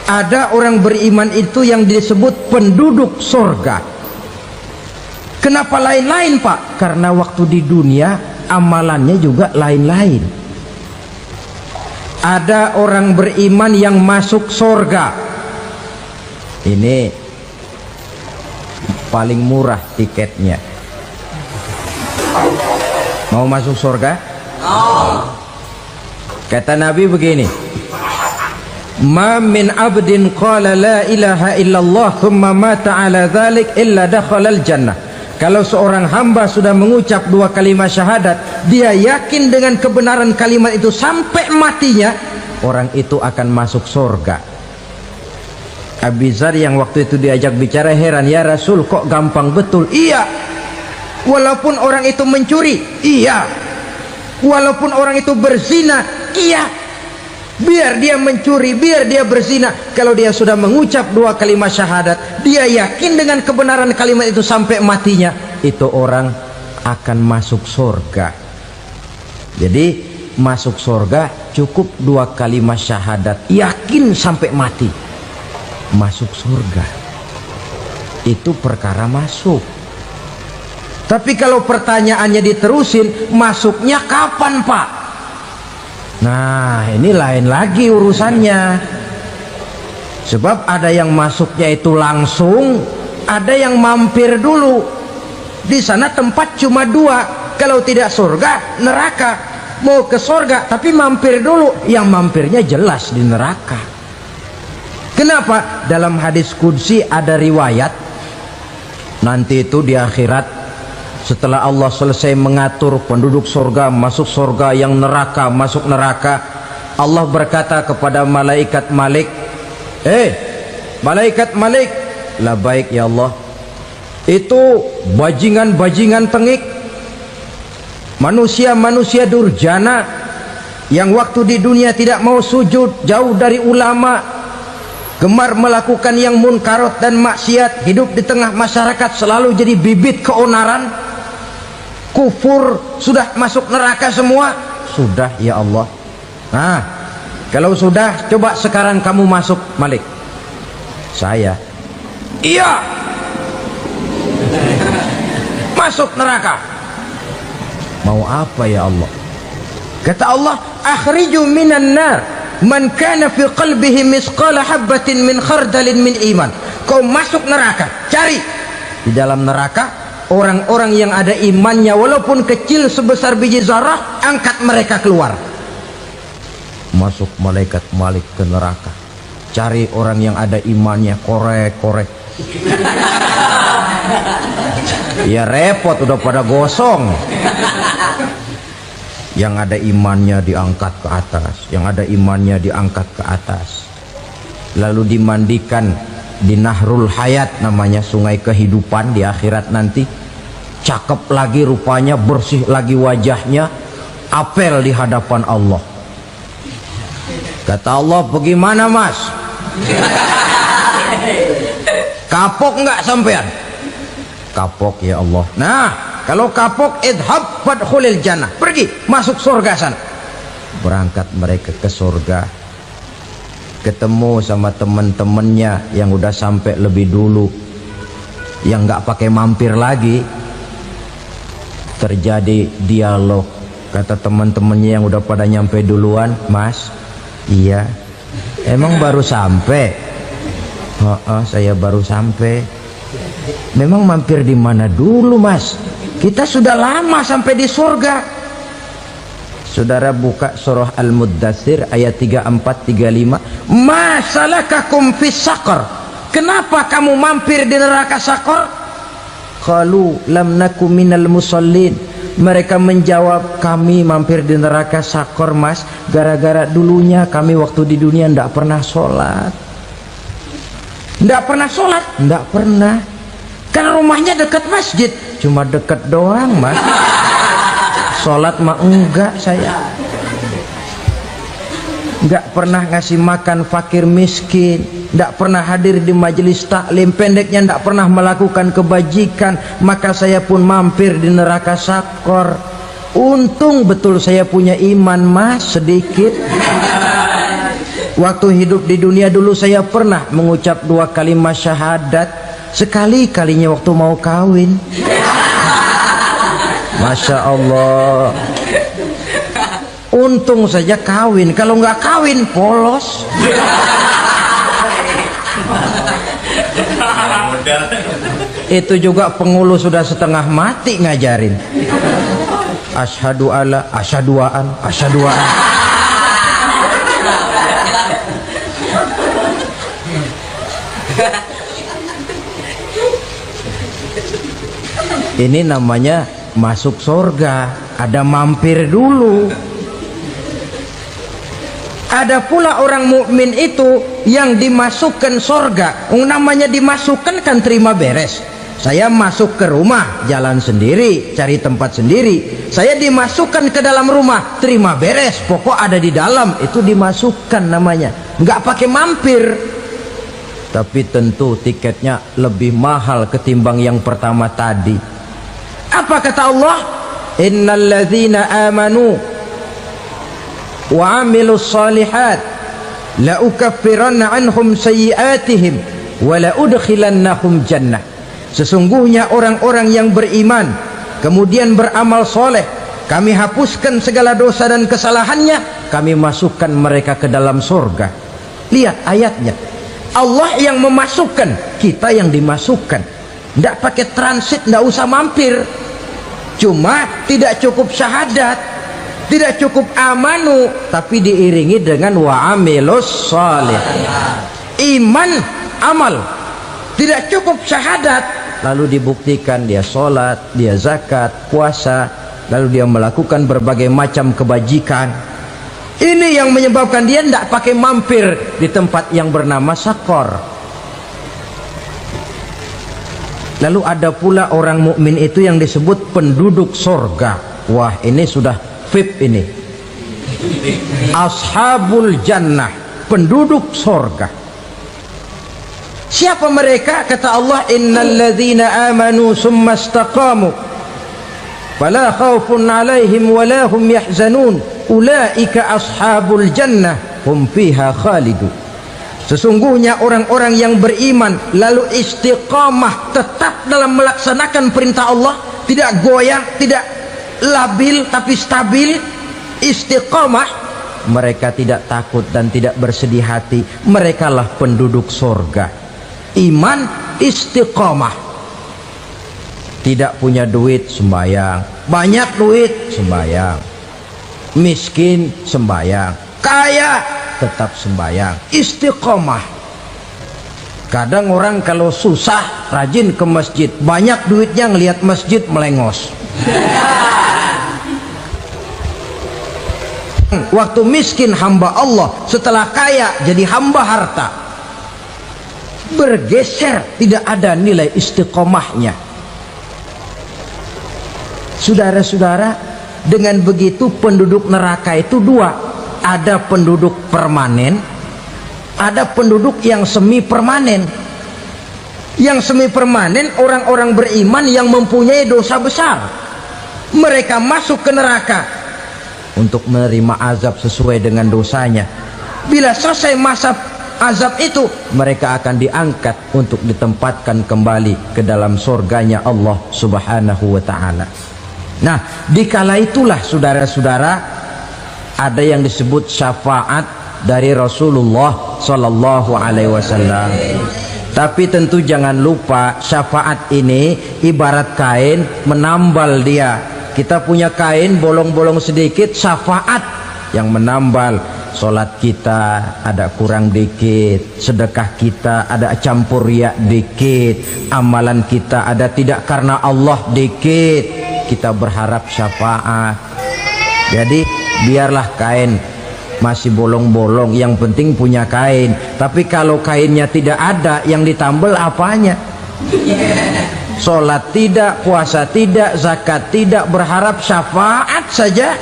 Ada orang beriman itu yang disebut penduduk surga. Kenapa lain-lain, Pak? Karena waktu di dunia amalannya juga lain-lain. Ada orang beriman yang masuk surga. Ini paling murah tiketnya. Mau masuk surga? Kata Nabi begini, ma min abdin qala la ilaha illallah thumma mata ala dhalik illa dakhalal jannah. Kalau seorang hamba sudah mengucap dua kalimat syahadat, dia yakin dengan kebenaran kalimat itu sampai matinya, orang itu akan masuk surga. Abi Dzar yang waktu itu diajak bicara heran, ya Rasul kok gampang betul? Iya, walaupun orang itu mencuri, iya, walaupun orang itu berzina, iya, biar dia mencuri, biar dia berzina, kalau dia sudah mengucap dua kalimat syahadat, dia yakin dengan kebenaran kalimat itu sampai matinya, itu orang akan masuk surga. Jadi masuk surga cukup dua kalimat syahadat, yakin sampai mati, masuk surga. Itu perkara masuk. Tapi kalau pertanyaannya diterusin, masuknya kapan, Pak? Nah, ini lain lagi urusannya. Sebab ada yang masuknya itu langsung, ada yang mampir dulu. Di sana tempat cuma dua, kalau tidak surga, neraka. Mau ke surga tapi mampir dulu, yang mampirnya jelas di neraka. Kenapa? Dalam hadis qudsi ada riwayat, nanti itu di akhirat, setelah Allah selesai mengatur penduduk surga masuk surga, yang neraka masuk neraka, Allah berkata kepada malaikat Malik, malaikat Malik, labaik ya Allah, itu bajingan-bajingan tengik, manusia-manusia durjana yang waktu di dunia tidak mau sujud, jauh dari ulama, gemar melakukan yang munkarat dan maksiat, hidup di tengah masyarakat selalu jadi bibit keonaran, kufur, sudah masuk neraka semua. Sudah ya Allah. Nah, kalau sudah, coba sekarang kamu masuk, Malik. Saya, iya, masuk neraka. Mau apa ya Allah? Kata Allah, akhriju minan nar man kana fi qalbihi misqala habatin min khardalin min iman. Kau masuk neraka, cari di dalam neraka orang-orang yang ada imannya walaupun kecil sebesar biji zarah, angkat mereka keluar. Masuk malaikat Malik ke neraka, cari orang yang ada imannya, korek-korek. Ya repot, udah pada gosong. Yang ada imannya diangkat ke atas, yang ada imannya diangkat ke atas, lalu dimandikan di Nahrul Hayat, namanya sungai kehidupan di akhirat nanti. Cakep lagi rupanya, bersih lagi wajahnya, apel di hadapan Allah. Kata Allah, bagaimana mas? Kapok enggak sampean? Kapok ya Allah. Nah, kalau kapok, idhab fadkhulil jannah, pergi masuk surga sana. Berangkat mereka ke surga, ketemu sama teman-temannya yang udah sampai lebih dulu, yang nggak pakai mampir lagi. Terjadi dialog. Kata teman-temannya yang udah pada nyampe duluan, Mas, iya, emang baru sampai? Oh, saya baru sampai. Memang mampir di mana dulu, Mas? Kita sudah lama sampai di surga. Saudara buka surah Al-Muddatsir ayat 34-35. Ma salakakum fis saqar? Kenapa kamu mampir di neraka Saqar? Qalu lam naku minal musallin. Mereka menjawab, kami mampir di neraka Saqar, Mas, gara-gara dulunya kami waktu di dunia tidak pernah sholat. Tidak pernah sholat? Tidak pernah. Kan rumahnya dekat masjid, cuma dekat doang, Mas. Sholat mah enggak saya. Enggak pernah ngasih makan fakir miskin, enggak pernah hadir di majelis taklim, pendeknya enggak pernah melakukan kebajikan. Maka saya pun mampir di neraka Saqar. Untung betul saya punya iman, Mas, sedikit. Waktu hidup di dunia dulu saya pernah mengucap 2 kalimat syahadat. Sekali-kalinya waktu mau kawin. Masya Allah. Untung saja kawin. Kalau nggak kawin polos. Itu juga pengulu sudah setengah mati ngajarin. Asyhadu alla, asyaduaan, asyaduaan. Ini namanya masuk surga, ada mampir dulu. Ada pula orang mukmin itu yang dimasukkan surga. Namanya dimasukkan kan terima beres. Saya masuk ke rumah, jalan sendiri, cari tempat sendiri. Saya dimasukkan ke dalam rumah, terima beres, pokok ada di dalam, itu dimasukkan namanya. Nggak pakai mampir. Tapi tentu tiketnya lebih mahal ketimbang yang pertama tadi. Apa kata Allah? Innal ladzina amanu wa amilus solihat la ukaffiranna anhum sayyi'atihim wa la udkhilannahum jannah. Sesungguhnya orang-orang yang beriman kemudian beramal soleh, kami hapuskan segala dosa dan kesalahannya, kami masukkan mereka ke dalam surga. Lihat ayatnya, Allah yang memasukkan, kita yang dimasukkan. Tidak pakai transit, tidak usah mampir. Cuma tidak cukup syahadat, tidak cukup amanu, tapi diiringi dengan wa'amilus salih. Iman, amal. Tidak cukup syahadat, lalu dibuktikan dia sholat, dia zakat, puasa, lalu dia melakukan berbagai macam kebajikan. Ini yang menyebabkan dia tidak pakai mampir di tempat yang bernama Saqar. Lalu ada pula orang mukmin itu yang disebut penduduk surga. Wah, ini sudah VIP ini. Ashabul jannah, penduduk surga. Siapa mereka? Kata Allah, innal ladzina amanu summa istaqamu fala khaufun 'alaihim wala hum yahzanun ulaika ashabul jannah hum fiha khalidun. Sesungguhnya orang-orang yang beriman lalu istiqamah, tetap dalam melaksanakan perintah Allah, tidak goyah, tidak labil tapi stabil, istiqamah, mereka tidak takut dan tidak bersedih hati. Merekalah penduduk surga. Iman, istiqamah. Tidak punya duit, sembahyang. Banyak duit, sembahyang. Miskin, sembahyang. Kaya, tetap sembahyang. Istiqomah. Kadang orang kalau susah rajin ke masjid, banyak duitnya ngelihat masjid melengos. Waktu miskin hamba Allah, setelah kaya jadi hamba harta. Bergeser, tidak ada nilai istiqomahnya. Saudara-saudara, dengan begitu penduduk neraka itu dua. Ada penduduk permanen, ada penduduk yang semi permanen. Yang semi permanen orang-orang beriman yang mempunyai dosa besar. Mereka masuk ke neraka untuk menerima azab sesuai dengan dosanya. Bila selesai masa azab itu, mereka akan diangkat untuk ditempatkan kembali ke dalam surganya Allah Subhanahu wa ta'ala. Nah, dikala itulah saudara-saudara, ada yang disebut syafaat dari Rasulullah Sallallahu Alaihi Wasallam. Tapi tentu jangan lupa, syafaat ini ibarat kain menambal dia. Kita punya kain bolong-bolong sedikit, syafaat yang menambal. Solat kita ada kurang dikit, sedekah kita ada campur riak dikit, amalan kita ada tidak karena Allah dikit, kita berharap syafaat. Jadi biarlah kain masih bolong-bolong, yang penting punya kain. Tapi kalau kainnya tidak ada, yang ditambal apanya? Solat tidak, puasa tidak, zakat tidak, berharap syafaat saja.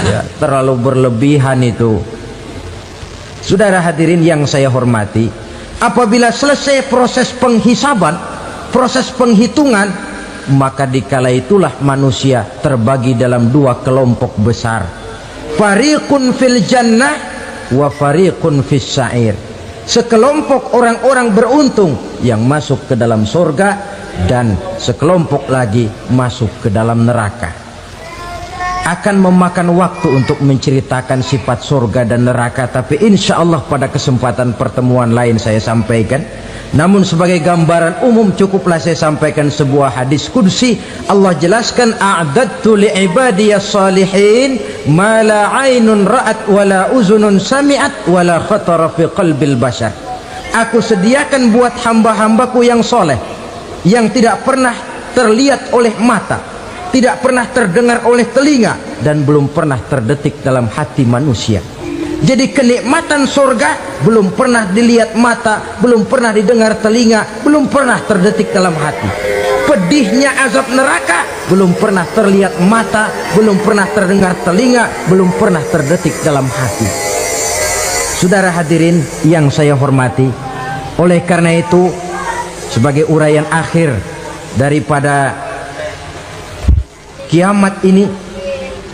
Ya, terlalu berlebihan itu. Saudara hadirin yang saya hormati, apabila selesai proses penghisaban, proses penghitungan, maka dikala itulah manusia terbagi dalam dua kelompok besar. Fariqun fil jannah wa fariqun fis sa'ir. Sekelompok orang-orang beruntung yang masuk ke dalam surga, dan sekelompok lagi masuk ke dalam neraka. Akan memakan waktu untuk menceritakan sifat surga dan neraka, tapi insya Allah pada kesempatan pertemuan lain saya sampaikan. Namun sebagai gambaran umum cukuplah saya sampaikan sebuah hadis qudsi. Allah jelaskan, a'dadtu li'ibadiyas salihin ma la ainun ra'at wa la uzunun sami'at wa la khatara fi qalbil bashar. Aku sediakan buat hamba-hambaku yang soleh, yang tidak pernah terlihat oleh mata, tidak pernah terdengar oleh telinga, dan belum pernah terdetik dalam hati manusia. Jadi kenikmatan surga belum pernah dilihat mata, belum pernah didengar telinga, belum pernah terdetik dalam hati. Pedihnya azab neraka belum pernah terlihat mata, belum pernah terdengar telinga, belum pernah terdetik dalam hati. Saudara hadirin yang saya hormati, oleh karena itu sebagai uraian akhir daripada kiamat ini,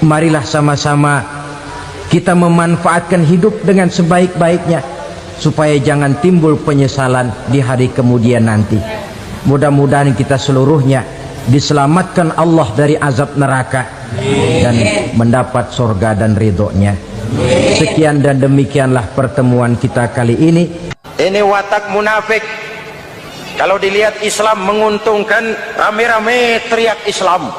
marilah sama-sama kita memanfaatkan hidup dengan sebaik-baiknya, supaya jangan timbul penyesalan di hari kemudian nanti. Mudah-mudahan kita seluruhnya diselamatkan Allah dari azab neraka dan mendapat surga dan ridhonya. Sekian dan demikianlah pertemuan kita kali ini. Ini watak munafik. Kalau dilihat Islam menguntungkan, rame-rame teriak Islam.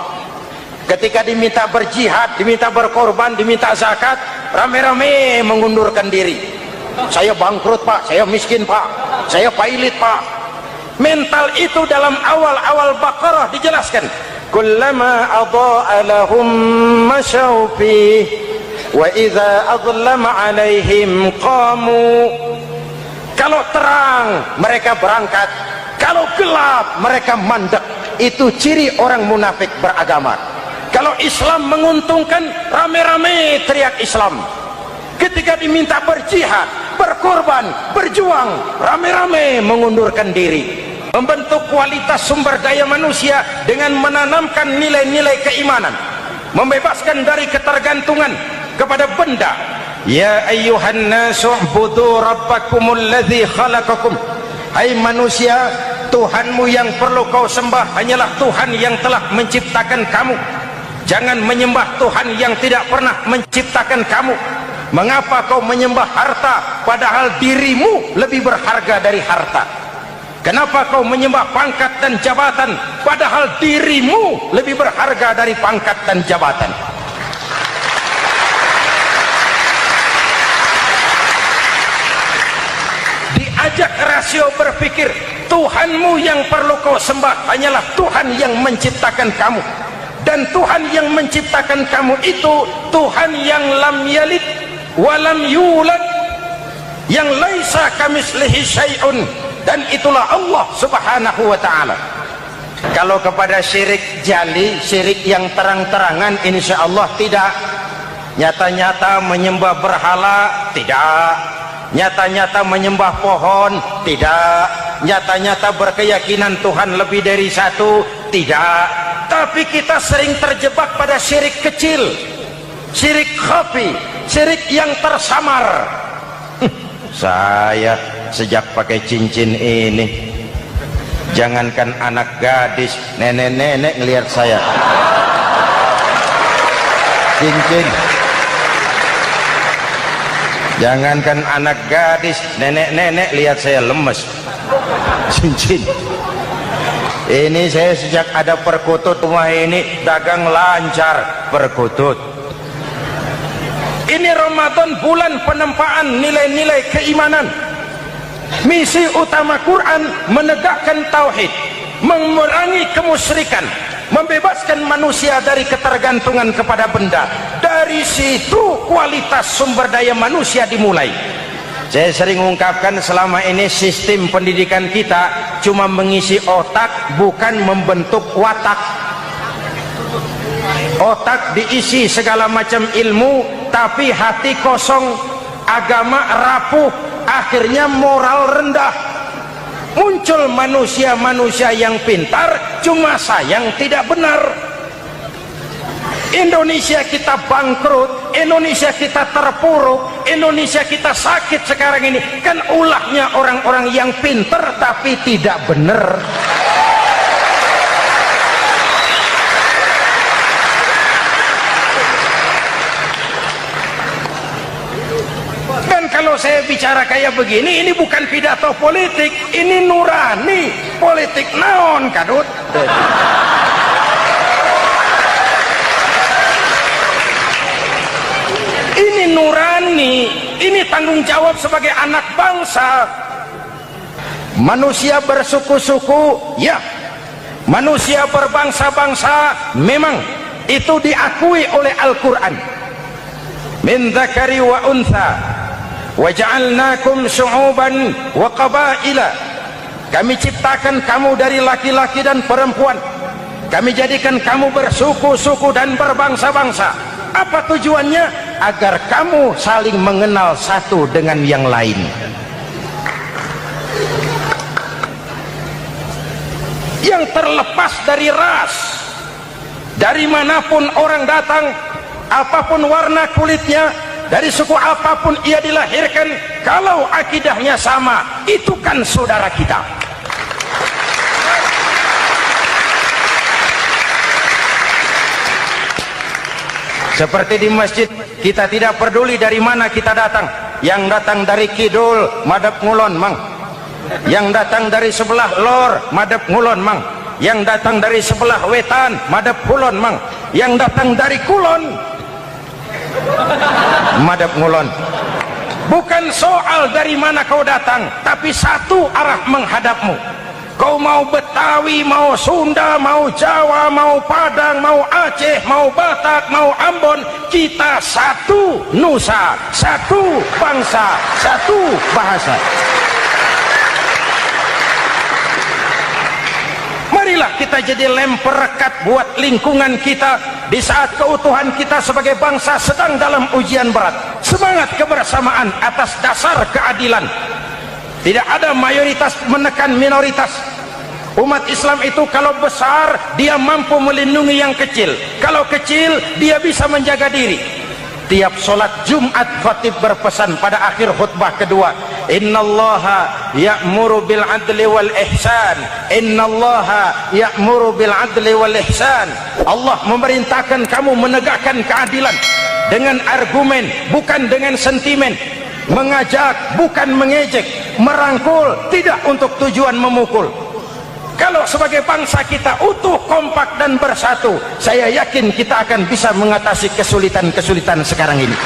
Ketika diminta berjihad, diminta berkorban, diminta zakat, rame-rame mengundurkan diri. Saya bangkrut pak, saya miskin pak, saya pailit pak. Mental itu dalam awal-awal Baqarah dijelaskan. Kullama adha'a lahum masyaw fih wa idza adlama alaihim qamu. Kalau terang mereka berangkat, kalau gelap mereka mandek. Itu ciri orang munafik beragama. Kalau Islam menguntungkan, rame-rame teriak Islam. Ketika diminta berjihad, berkorban, berjuang, rame-rame mengundurkan diri. Membentuk kualitas sumber daya manusia dengan menanamkan nilai-nilai keimanan, membebaskan dari ketergantungan kepada benda. Ya ayyuhan nasu u'budu rabbakumul ladzi khalaqakum. Hai manusia, Tuhanmu yang perlu kau sembah hanyalah Tuhan yang telah menciptakan kamu. Jangan menyembah Tuhan yang tidak pernah menciptakan kamu. Mengapa kau menyembah harta padahal dirimu lebih berharga dari harta? Kenapa kau menyembah pangkat dan jabatan padahal dirimu lebih berharga dari pangkat dan jabatan? Diajak rasio berpikir, Tuhanmu yang perlu kau sembah hanyalah Tuhan yang menciptakan kamu. Dan Tuhan yang menciptakan kamu itu Tuhan yang lam yalid walam yulad, yang laisa kamislihi syai'un, dan itulah Allah Subhanahu wa ta'ala. Kalau kepada syirik jali, syirik yang terang-terangan, insya Allah tidak. Nyata-nyata menyembah berhala, tidak. Nyata-nyata menyembah pohon, tidak. nyata-nyata berkeyakinan Tuhan lebih dari satu? Tidak. Tapi kita sering terjebak pada syirik kecil, syirik khafi, syirik yang tersamar. Saya sejak pakai cincin ini, jangankan anak gadis, nenek-nenek ngelihat saya cincin. Jangankan anak gadis, nenek-nenek lihat saya lemes cincin. Ini saya sejak ada perkutut rumah ini dagang lancar perkutut. Ini Ramadan, bulan penempaan nilai-nilai keimanan. Misi utama Quran menegakkan tauhid, mengurangi kemusyrikan, membebaskan manusia dari ketergantungan kepada benda. Dari situ kualitas sumber daya manusia dimulai. Saya sering ungkapkan selama ini sistem pendidikan kita cuma mengisi otak, bukan membentuk watak. Otak diisi segala macam ilmu, tapi hati kosong, agama rapuh, akhirnya moral rendah. Muncul manusia-manusia yang pintar, cuma sayang tidak benar. Indonesia kita bangkrut, Indonesia kita terpuruk, Indonesia kita sakit sekarang ini, kan ulahnya orang-orang yang pintar tapi tidak benar. Dan kalau saya bicara kayak begini, ini bukan pidato politik, ini nurani politik naon kadut. Ini nurani, ini tanggung jawab sebagai anak bangsa. Manusia bersuku-suku, ya. Manusia berbangsa-bangsa, memang itu diakui oleh Al-Quran. Min dzakari wa untha wa ja'alnakum syu'uban wa qabaila. Kami ciptakan kamu dari laki-laki dan perempuan. Kami jadikan kamu bersuku-suku dan berbangsa-bangsa. Apa tujuannya? Agar kamu saling mengenal satu dengan yang lain. Yang terlepas dari ras, dari manapun orang datang, apapun warna kulitnya, dari suku apapun ia dilahirkan, kalau akidahnya sama, itu kan saudara kita. Seperti di masjid, kita tidak peduli dari mana kita datang. Yang datang dari kidul, madep ngulon mang. Yang datang dari sebelah lor, madep ngulon mang. Yang datang dari sebelah wetan, madep kulon mang. Yang datang dari kulon, madep ngulon. Bukan soal dari mana kau datang, tapi satu arah menghadapmu. Kau mau Betawi, mau Sunda, mau Jawa, mau Padang, mau Aceh, mau Batak, mau Ambon, kita satu nusa, satu bangsa, satu bahasa. Marilah kita jadi lem perekat buat lingkungan kita di saat keutuhan kita sebagai bangsa sedang dalam ujian berat. Semangat kebersamaan atas dasar keadilan. Tidak ada mayoritas menekan minoritas. Umat Islam itu kalau besar, dia mampu melindungi yang kecil. Kalau kecil, dia bisa menjaga diri. Tiap sholat Jumat khatib berpesan pada akhir khutbah kedua, innallaha ya'muru bil adli wal ihsan. Innallaha ya'muru bil adli wal ihsan. Allah memerintahkan kamu menegakkan keadilan dengan argumen, bukan dengan sentimen. Mengajak, bukan mengejek. Merangkul, tidak untuk tujuan memukul. Kalau sebagai bangsa kita utuh, kompak dan bersatu, saya yakin kita akan bisa mengatasi kesulitan-kesulitan sekarang ini.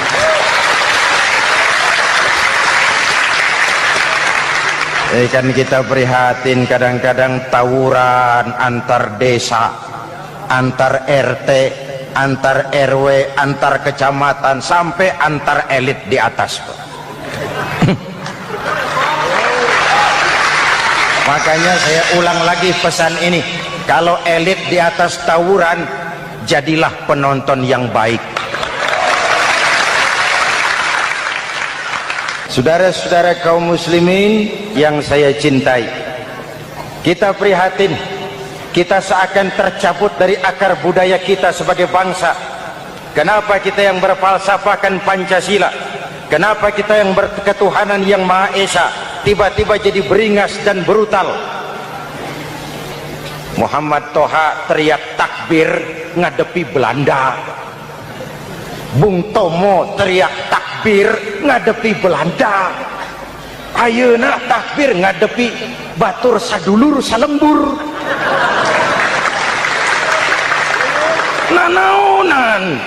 Kan kita prihatin kadang-kadang tawuran antar desa, antar RT, antar RW, antar kecamatan, sampai antar elit di atas. Makanya saya ulang lagi pesan ini, kalau elit di atas tawuran, jadilah penonton yang baik. Saudara-saudara kaum muslimin yang saya cintai, Kita prihatin, kita seakan tercabut dari akar budaya kita sebagai bangsa. Kenapa kita yang berfalsafahkan Pancasila, kenapa kita yang berketuhanan yang Maha Esa tiba-tiba jadi beringas dan brutal? Muhammad Toha teriak takbir ngadepi Belanda, Bung Tomo teriak takbir ngadepi Belanda, ayeuna takbir ngadepi batur sadulur salembur. Nanaonan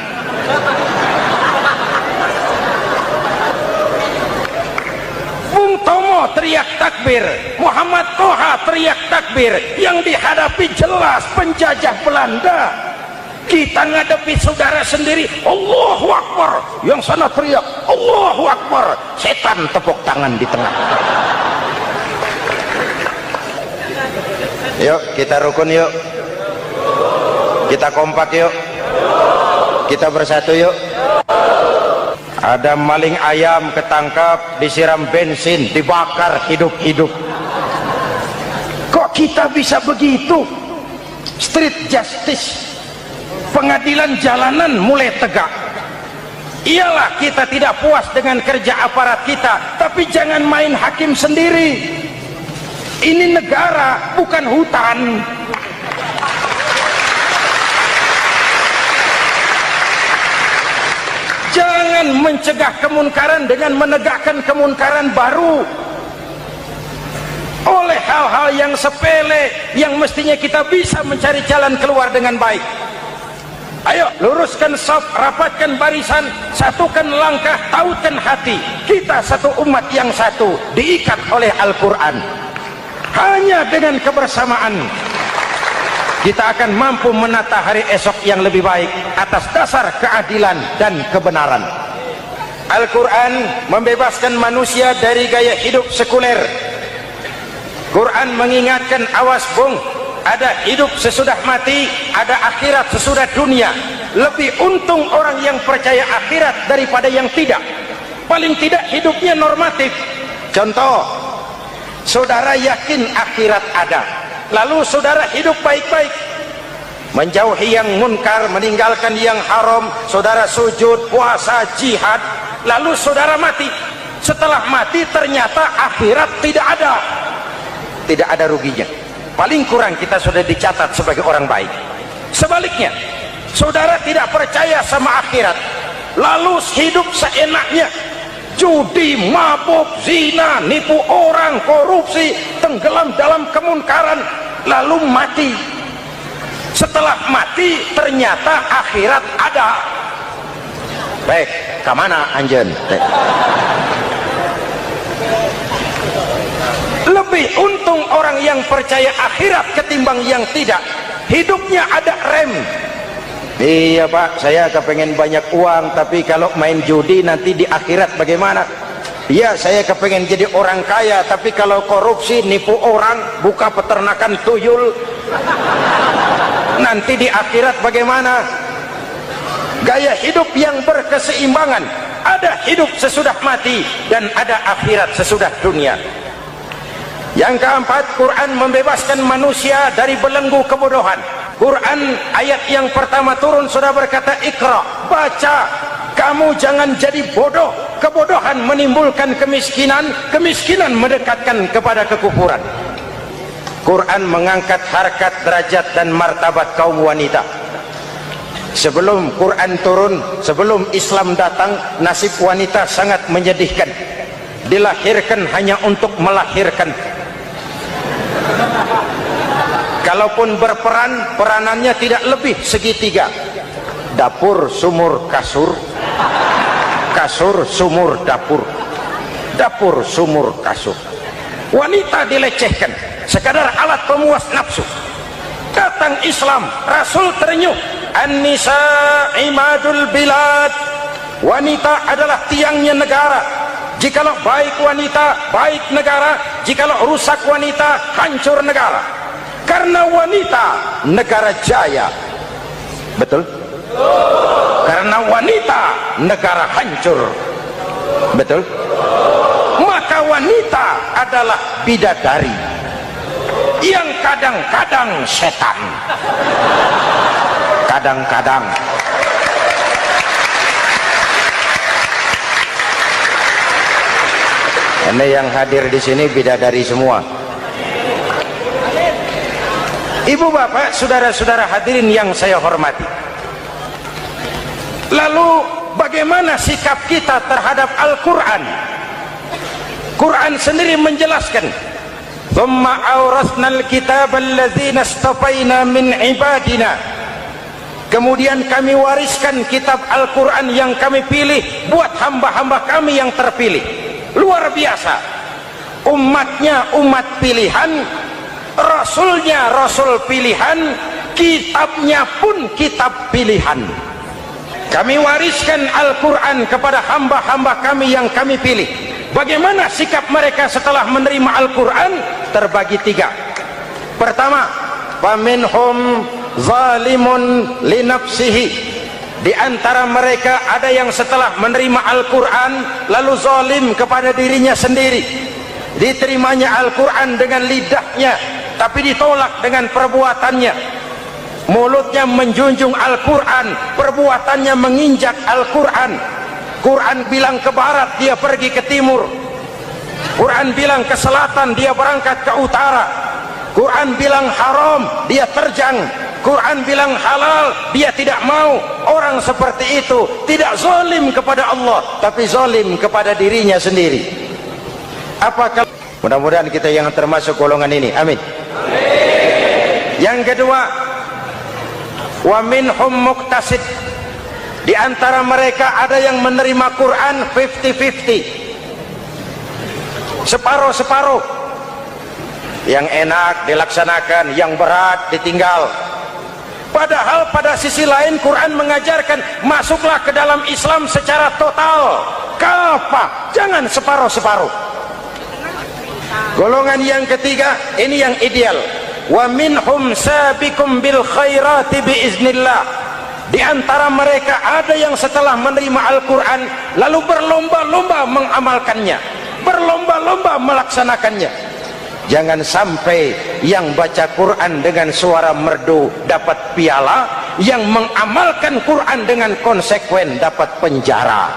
Bung Tomo teriak takbir, Muhammad Toha teriak takbir, yang dihadapi jelas penjajah Belanda. Kita ngadepi saudara sendiri, Allahu Akbar, yang sana teriak Allahu Akbar, setan tepuk tangan di tengah. Yuk kita rukun, yuk kita kompak, yuk kita bersatu, yuk. Ada maling ayam ketangkap, disiram bensin, dibakar hidup-hidup. Kok kita bisa begitu? Street justice, pengadilan jalanan mulai tegak. Iyalah kita tidak puas dengan kerja aparat kita, tapi jangan main hakim sendiri. Ini negara, bukan hutan. Jangan mencegah kemunkaran dengan menegakkan kemunkaran baru. Oleh hal-hal yang sepele yang mestinya kita bisa mencari jalan keluar dengan baik. Ayo luruskan saf, rapatkan barisan, satukan langkah, tautkan hati. Kita satu umat yang satu, diikat oleh Al-Quran. Hanya dengan kebersamaan kita akan mampu menata hari esok yang lebih baik atas dasar keadilan dan kebenaran. Al-Quran membebaskan manusia dari gaya hidup sekuler. Quran mengingatkan, awas bung, ada hidup sesudah mati, ada akhirat sesudah dunia. Lebih untung orang yang percaya akhirat daripada yang tidak. Paling tidak hidupnya normatif. Contoh, saudara yakin akhirat ada, lalu saudara hidup baik-baik, menjauhi yang munkar, meninggalkan yang haram, saudara sujud, puasa, jihad, lalu saudara mati. Setelah mati ternyata akhirat tidak ada. Tidak ada ruginya. Paling kurang kita sudah dicatat sebagai orang baik. Sebaliknya, saudara tidak percaya sama akhirat, lalu hidup seenaknya, judi, mabuk, zina, nipu orang, korupsi, tenggelam dalam kemunkaran, lalu mati. Setelah mati ternyata akhirat ada. Baik, kemana anjen? Lebih untung orang yang percaya akhirat ketimbang yang tidak. Hidupnya ada rem. Iya pak, saya kepengen banyak uang, tapi kalau main judi nanti di akhirat bagaimana? Iya, saya kepengen jadi orang kaya, tapi kalau korupsi, nipu orang, buka peternakan tuyul, nanti di akhirat bagaimana? Gaya hidup yang berkeseimbangan. Ada hidup sesudah mati dan ada akhirat sesudah dunia. Yang keempat, Quran membebaskan manusia dari belenggu kebodohan. Quran ayat yang pertama turun sudah berkata, Iqra, baca, kamu jangan jadi bodoh. Kebodohan menimbulkan kemiskinan, kemiskinan mendekatkan kepada kekufuran. Quran mengangkat harkat, derajat dan martabat kaum wanita. Sebelum Quran turun, sebelum Islam datang, nasib wanita sangat menyedihkan. Dilahirkan hanya untuk melahirkan. Kalaupun berperan, peranannya tidak lebih segitiga. Dapur, sumur, kasur. Kasur, sumur, dapur. Dapur, sumur, kasur. Wanita dilecehkan, sekadar alat pemuas nafsu. Datang Islam, Rasul terenyuh. An-nisa imadul bilad. Wanita adalah tiangnya negara. Jikalau baik wanita, baik negara. Jikalau rusak wanita, hancur negara. Karena wanita, negara jaya. Betul? Karena wanita, negara hancur. Betul? Maka wanita adalah bidadari. yang kadang-kadang setan. Kadang-kadang. Ini yang hadir di sini bidadari semua. Ibu bapak, saudara-saudara hadirin yang saya hormati. Lalu bagaimana sikap kita terhadap Al-Quran? Quran sendiri menjelaskan, "Tsumma awrasnal kitaba alladzina istafaina min ibadina." Kemudian kami wariskan kitab Al-Quran yang kami pilih buat hamba-hamba kami yang terpilih. Luar biasa. Umatnya umat pilihan, Rasulnya Rasul pilihan, kitabnya pun kitab pilihan. Kami wariskan Al-Quran kepada hamba-hamba kami yang kami pilih. Bagaimana sikap mereka setelah menerima Al-Quran? Terbagi tiga. Pertama, faminhum zalimun linafsihi. Di antara mereka ada yang setelah menerima Al-Quran lalu zalim kepada dirinya sendiri. Diterimanya Al-Quran dengan lidahnya, tapi ditolak dengan perbuatannya. Mulutnya menjunjung Al-Quran, perbuatannya menginjak Al-Quran. Quran bilang ke barat, dia pergi ke timur. Quran bilang ke selatan, dia berangkat ke utara. Quran bilang haram, dia terjang. Quran bilang halal, dia tidak mau. Orang seperti itu tidak zalim kepada Allah, tapi zalim kepada dirinya sendiri. Apakah mudah-mudahan kita yang termasuk golongan ini, amin. Yang kedua, wa minhum muqtasid. Di antara mereka ada yang menerima Quran 50-50, separuh-separuh. Yang enak dilaksanakan, yang berat ditinggal. Padahal pada sisi lain Quran mengajarkan masuklah ke dalam Islam secara total, kafah, jangan separuh-separuh. Golongan yang ketiga, ini yang ideal. Wa minhum sabiqum bil khairati biiznillah. Di antara mereka ada yang setelah menerima Al-Quran lalu berlomba-lomba mengamalkannya, berlomba-lomba melaksanakannya. Jangan sampai yang baca Quran dengan suara merdu dapat piala, yang mengamalkan Quran dengan konsekuen dapat penjara.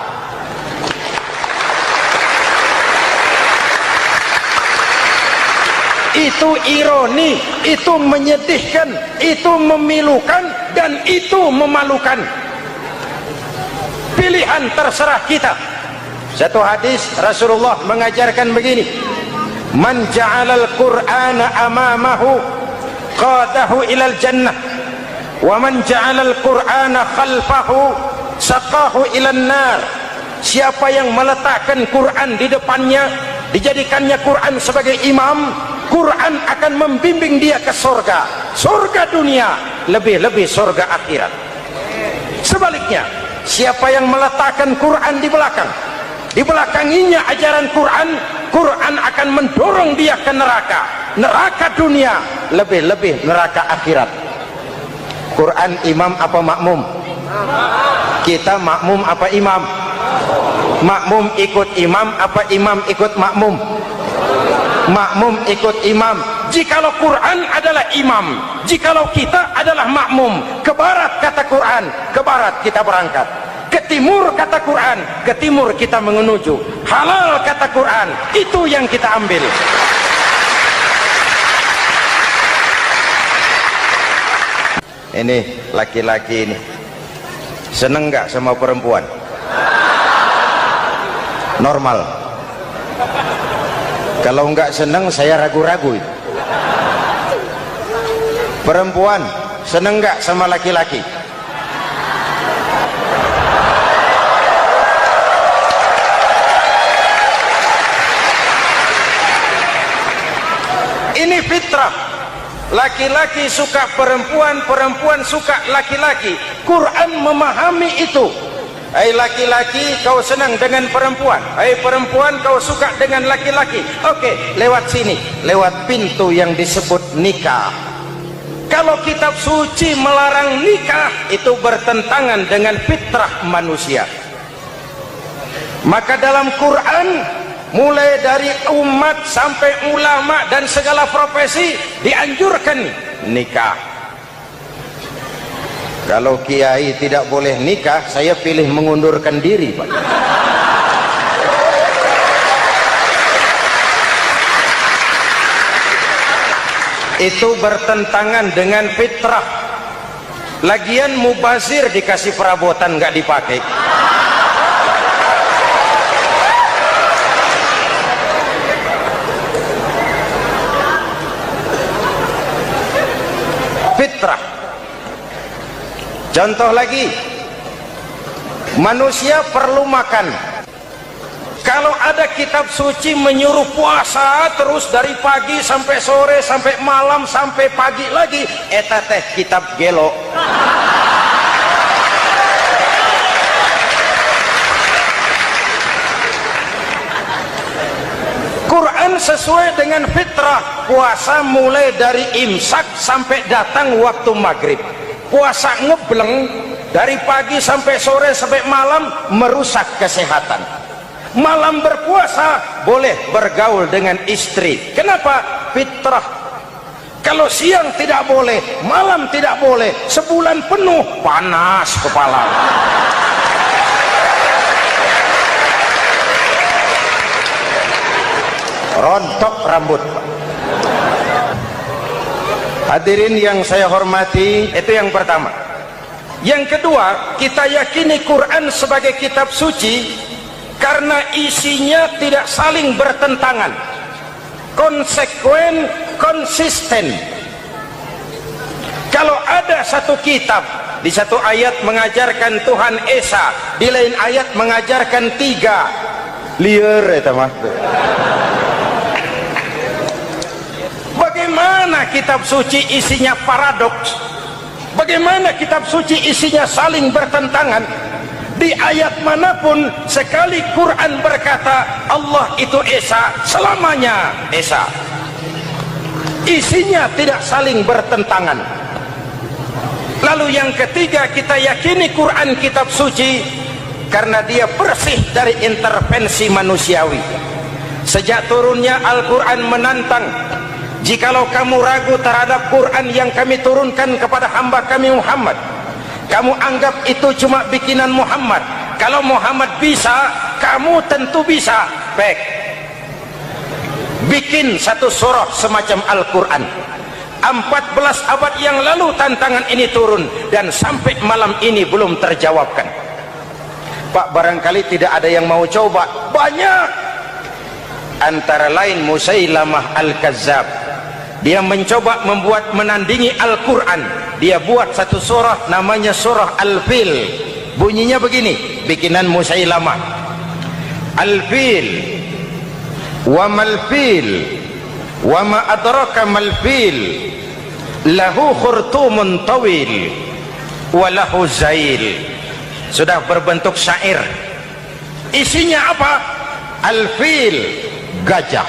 Itu ironi, itu menyedihkan, itu memilukan, dan itu memalukan. Pilihan terserah kita. Satu hadis Rasulullah mengajarkan begini, man ja'alal qur'ana amamahu qadahu ilal jannah wa man ja'alal qur'ana khalfahu saqahu ilan nar. Siapa yang meletakkan Quran di depannya, dijadikannya Quran sebagai imam, Quran akan membimbing dia ke surga, surga dunia, lebih-lebih surga akhirat. Sebaliknya, siapa yang meletakkan Quran di belakang, dibelakanginya ajaran Quran, Quran akan mendorong dia ke neraka, neraka dunia, lebih-lebih neraka akhirat. Quran imam apa makmum? Kita makmum apa imam? Makmum ikut imam apa imam ikut makmum? Makmum ikut imam. Jikalau Quran adalah imam, jikalau kita adalah makmum, ke barat kata Quran, ke barat kita berangkat. Ke timur kata Quran, ke timur kita menuju. Halal kata Quran, itu yang kita ambil. Ini laki-laki ini seneng nggak sama perempuan? Normal. Kalau nggak seneng saya ragu-ragu. Perempuan seneng nggak sama laki-laki? Ini fitrah. Laki-laki suka perempuan, perempuan suka laki-laki. Quran memahami itu. Hai laki-laki, kau senang dengan perempuan. Hai perempuan, kau suka dengan laki-laki. Oke, lewat sini, lewat pintu yang disebut nikah. Kalau kitab suci melarang nikah, itu bertentangan dengan fitrah manusia. Maka dalam Quran mulai dari umat sampai ulama dan segala profesi dianjurkan nikah. Kalau kiai tidak boleh nikah, saya pilih mengundurkan diri, Pak. Itu bertentangan dengan fitrah. Lagian mubazir dikasih perabotan nggak dipakai. Fitrah. Contoh lagi, manusia perlu makan. Kalau ada kitab suci menyuruh puasa terus dari pagi sampai sore sampai malam sampai pagi lagi, eta teh kitab gelo. Quran sesuai dengan fitrah, puasa mulai dari imsak sampai datang waktu maghrib. Puasa ngebleng dari pagi sampai sore sampai malam merusak kesehatan. Malam berpuasa boleh bergaul dengan istri. Kenapa? Fitrah. Kalau siang tidak boleh, malam tidak boleh, sebulan penuh panas kepala. Rontok rambut. Hadirin yang saya hormati, itu yang pertama. Yang kedua, kita yakini Quran sebagai kitab suci karena isinya tidak saling bertentangan, konsekuen, konsisten. Kalau ada satu kitab, di satu ayat mengajarkan Tuhan Esa, di lain ayat mengajarkan tiga, liar eta mah. Bagaimana kitab suci isinya paradoks? Bagaimana kitab suci isinya saling bertentangan? Di ayat manapun sekali Quran berkata Allah itu Esa, selamanya Esa. Isinya tidak saling bertentangan. Lalu yang ketiga, kita yakini Quran kitab suci karena dia bersih dari intervensi manusiawi. Sejak turunnya Al-Quran menantang, jikalau kamu ragu terhadap Quran yang kami turunkan kepada hamba kami Muhammad, kamu anggap itu cuma bikinan Muhammad. Kalau Muhammad bisa, kamu tentu bisa. Baik, bikin satu surah semacam Al-Quran. 14 abad yang lalu tantangan ini turun dan sampai malam ini belum terjawabkan. Pak, barangkali tidak ada yang mau coba. Banyak. Antara lain Musailamah Al-Kazzab, dia mencoba membuat menandingi Al-Quran. Dia buat satu surah namanya surah Al-Fil. Bunyinya begini, bikinan Musailamah. Al-Fil wa mal-fil wa ma adraka mal-fil lahu khurtumun tawil wa lahu zail. Sudah berbentuk syair. Isinya apa? Al-Fil, gajah.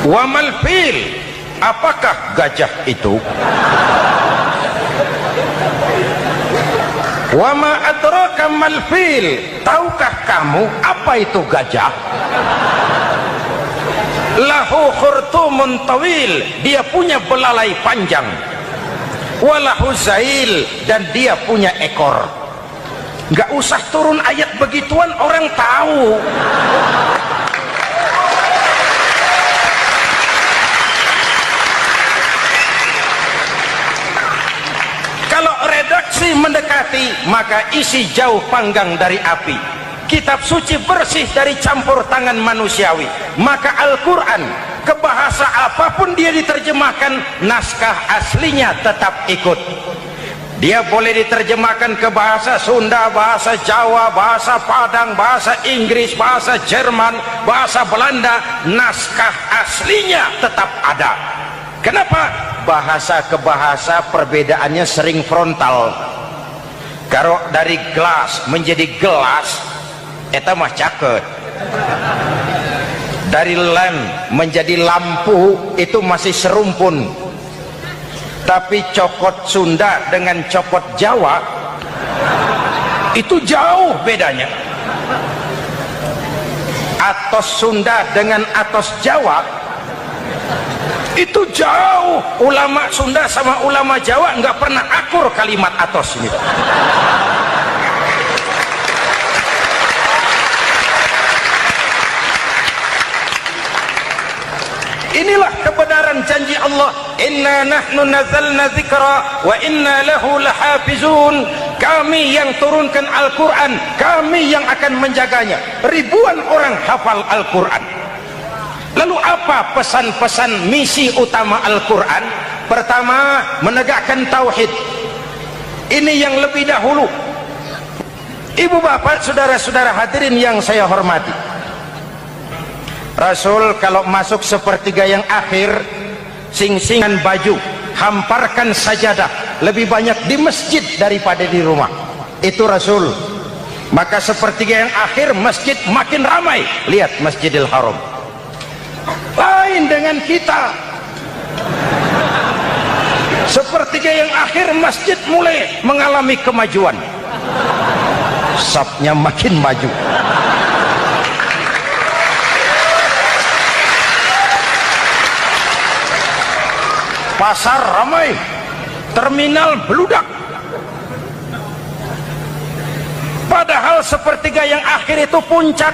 Wa mal-fil, apakah gajah itu? Wa ma adraka mal-fil, tahukah kamu apa itu gajah? Lahu khurtumun tawil, dia punya belalai panjang. Wa lahu zail, dan dia punya ekor. Gak usah turun ayat begituan, orang tahu. Kalau redaksi mendekati, maka isi jauh panggang dari api. Kitab suci bersih dari campur tangan manusiawi. Maka Al-Quran, ke bahasa apapun dia diterjemahkan, naskah aslinya tetap ikut. Dia boleh diterjemahkan ke bahasa Sunda, bahasa Jawa, bahasa Padang, bahasa Inggris, bahasa Jerman, bahasa Belanda, naskah aslinya tetap ada. Kenapa? Bahasa ke bahasa perbedaannya sering frontal. Kalau dari gelas menjadi gelas, eta mah caket. Dari lem menjadi lampu, itu masih serumpun. Tapi cokot Sunda dengan cokot Jawa itu jauh bedanya. atos Sunda dengan atos Jawa itu jauh. Ulama Sunda sama ulama Jawa nggak pernah akur kalimat atos ini. Inilah kebenaran janji Allah, inna nahnu nazzalna dzikra wa inna lahu lahafizun. Kami yang turunkan Al-Quran, kami yang akan menjaganya. Ribuan orang hafal Al-Quran. Lalu apa pesan-pesan misi utama Al-Quran? Pertama, menegakkan tauhid. Ini yang lebih dahulu. Ibu bapak, saudara-saudara hadirin yang saya hormati, Rasul kalau masuk sepertiga yang akhir, sing-singan baju, hamparkan sajadah, lebih banyak di masjid daripada di rumah. Itu Rasul. Maka sepertiga yang akhir masjid makin ramai. Lihat Masjidil Haram. Lain dengan kita. Sepertiga yang akhir masjid mulai mengalami kemajuan. Safnya makin maju. Pasar ramai, terminal beludak. Padahal sepertiga yang akhir itu puncak.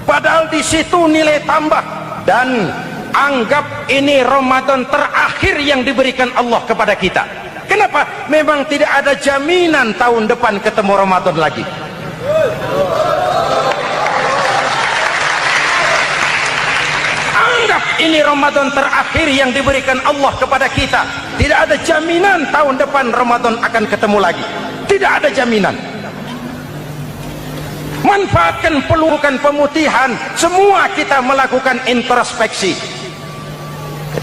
Padahal di situ nilai tambah. Dan anggap ini Ramadan terakhir yang diberikan Allah kepada kita. Kenapa? Memang tidak ada jaminan tahun depan ketemu Ramadan lagi. Anggap ini Ramadan terakhir yang diberikan Allah kepada kita. Tidak ada jaminan tahun depan Ramadan akan ketemu lagi. Tidak ada jaminan. Manfaatkan pelukan pemutihan. Semua kita melakukan introspeksi.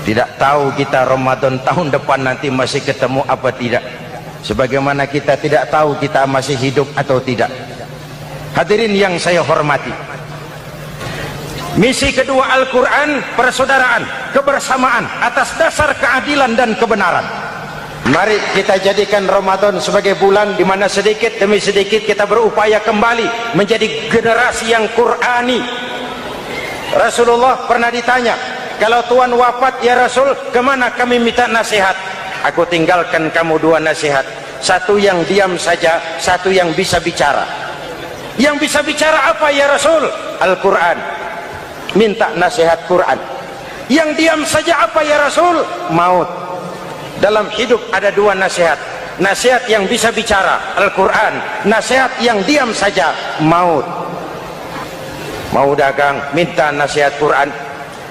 Tidak tahu kita Ramadan tahun depan nanti masih ketemu apa tidak. Sebagaimana kita tidak tahu kita masih hidup atau tidak. Hadirin yang saya hormati, misi kedua Al-Quran, persaudaraan, kebersamaan atas dasar keadilan dan kebenaran. Mari kita jadikan Ramadan sebagai bulan di mana sedikit demi sedikit kita berupaya kembali menjadi generasi yang Qurani. Rasulullah pernah ditanya, kalau Tuhan wafat ya Rasul, kemana kami minta nasihat? Aku tinggalkan kamu dua nasihat. Satu yang diam saja, satu yang bisa bicara. Yang bisa bicara apa ya Rasul? Al-Quran. Minta nasihat Quran. Yang diam saja apa ya Rasul? Maut. Dalam hidup ada dua nasihat. Nasihat yang bisa bicara, Al-Quran. Nasihat yang diam saja, maut. Mau dagang, minta nasihat Quran.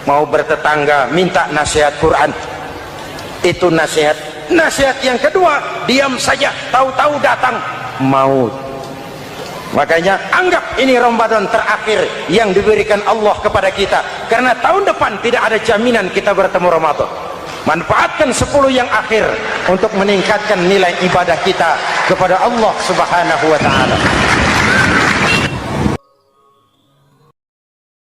Mau bertetangga, minta nasihat Quran. Itu nasihat. Nasihat yang kedua, diam saja, tahu-tahu datang maut. Makanya anggap ini Ramadan terakhir yang diberikan Allah kepada kita. Karena tahun depan tidak ada jaminan kita bertemu Ramadan. Manfaatkan 10 yang akhir untuk meningkatkan nilai ibadah kita kepada Allah Subhanahu wa ta'ala.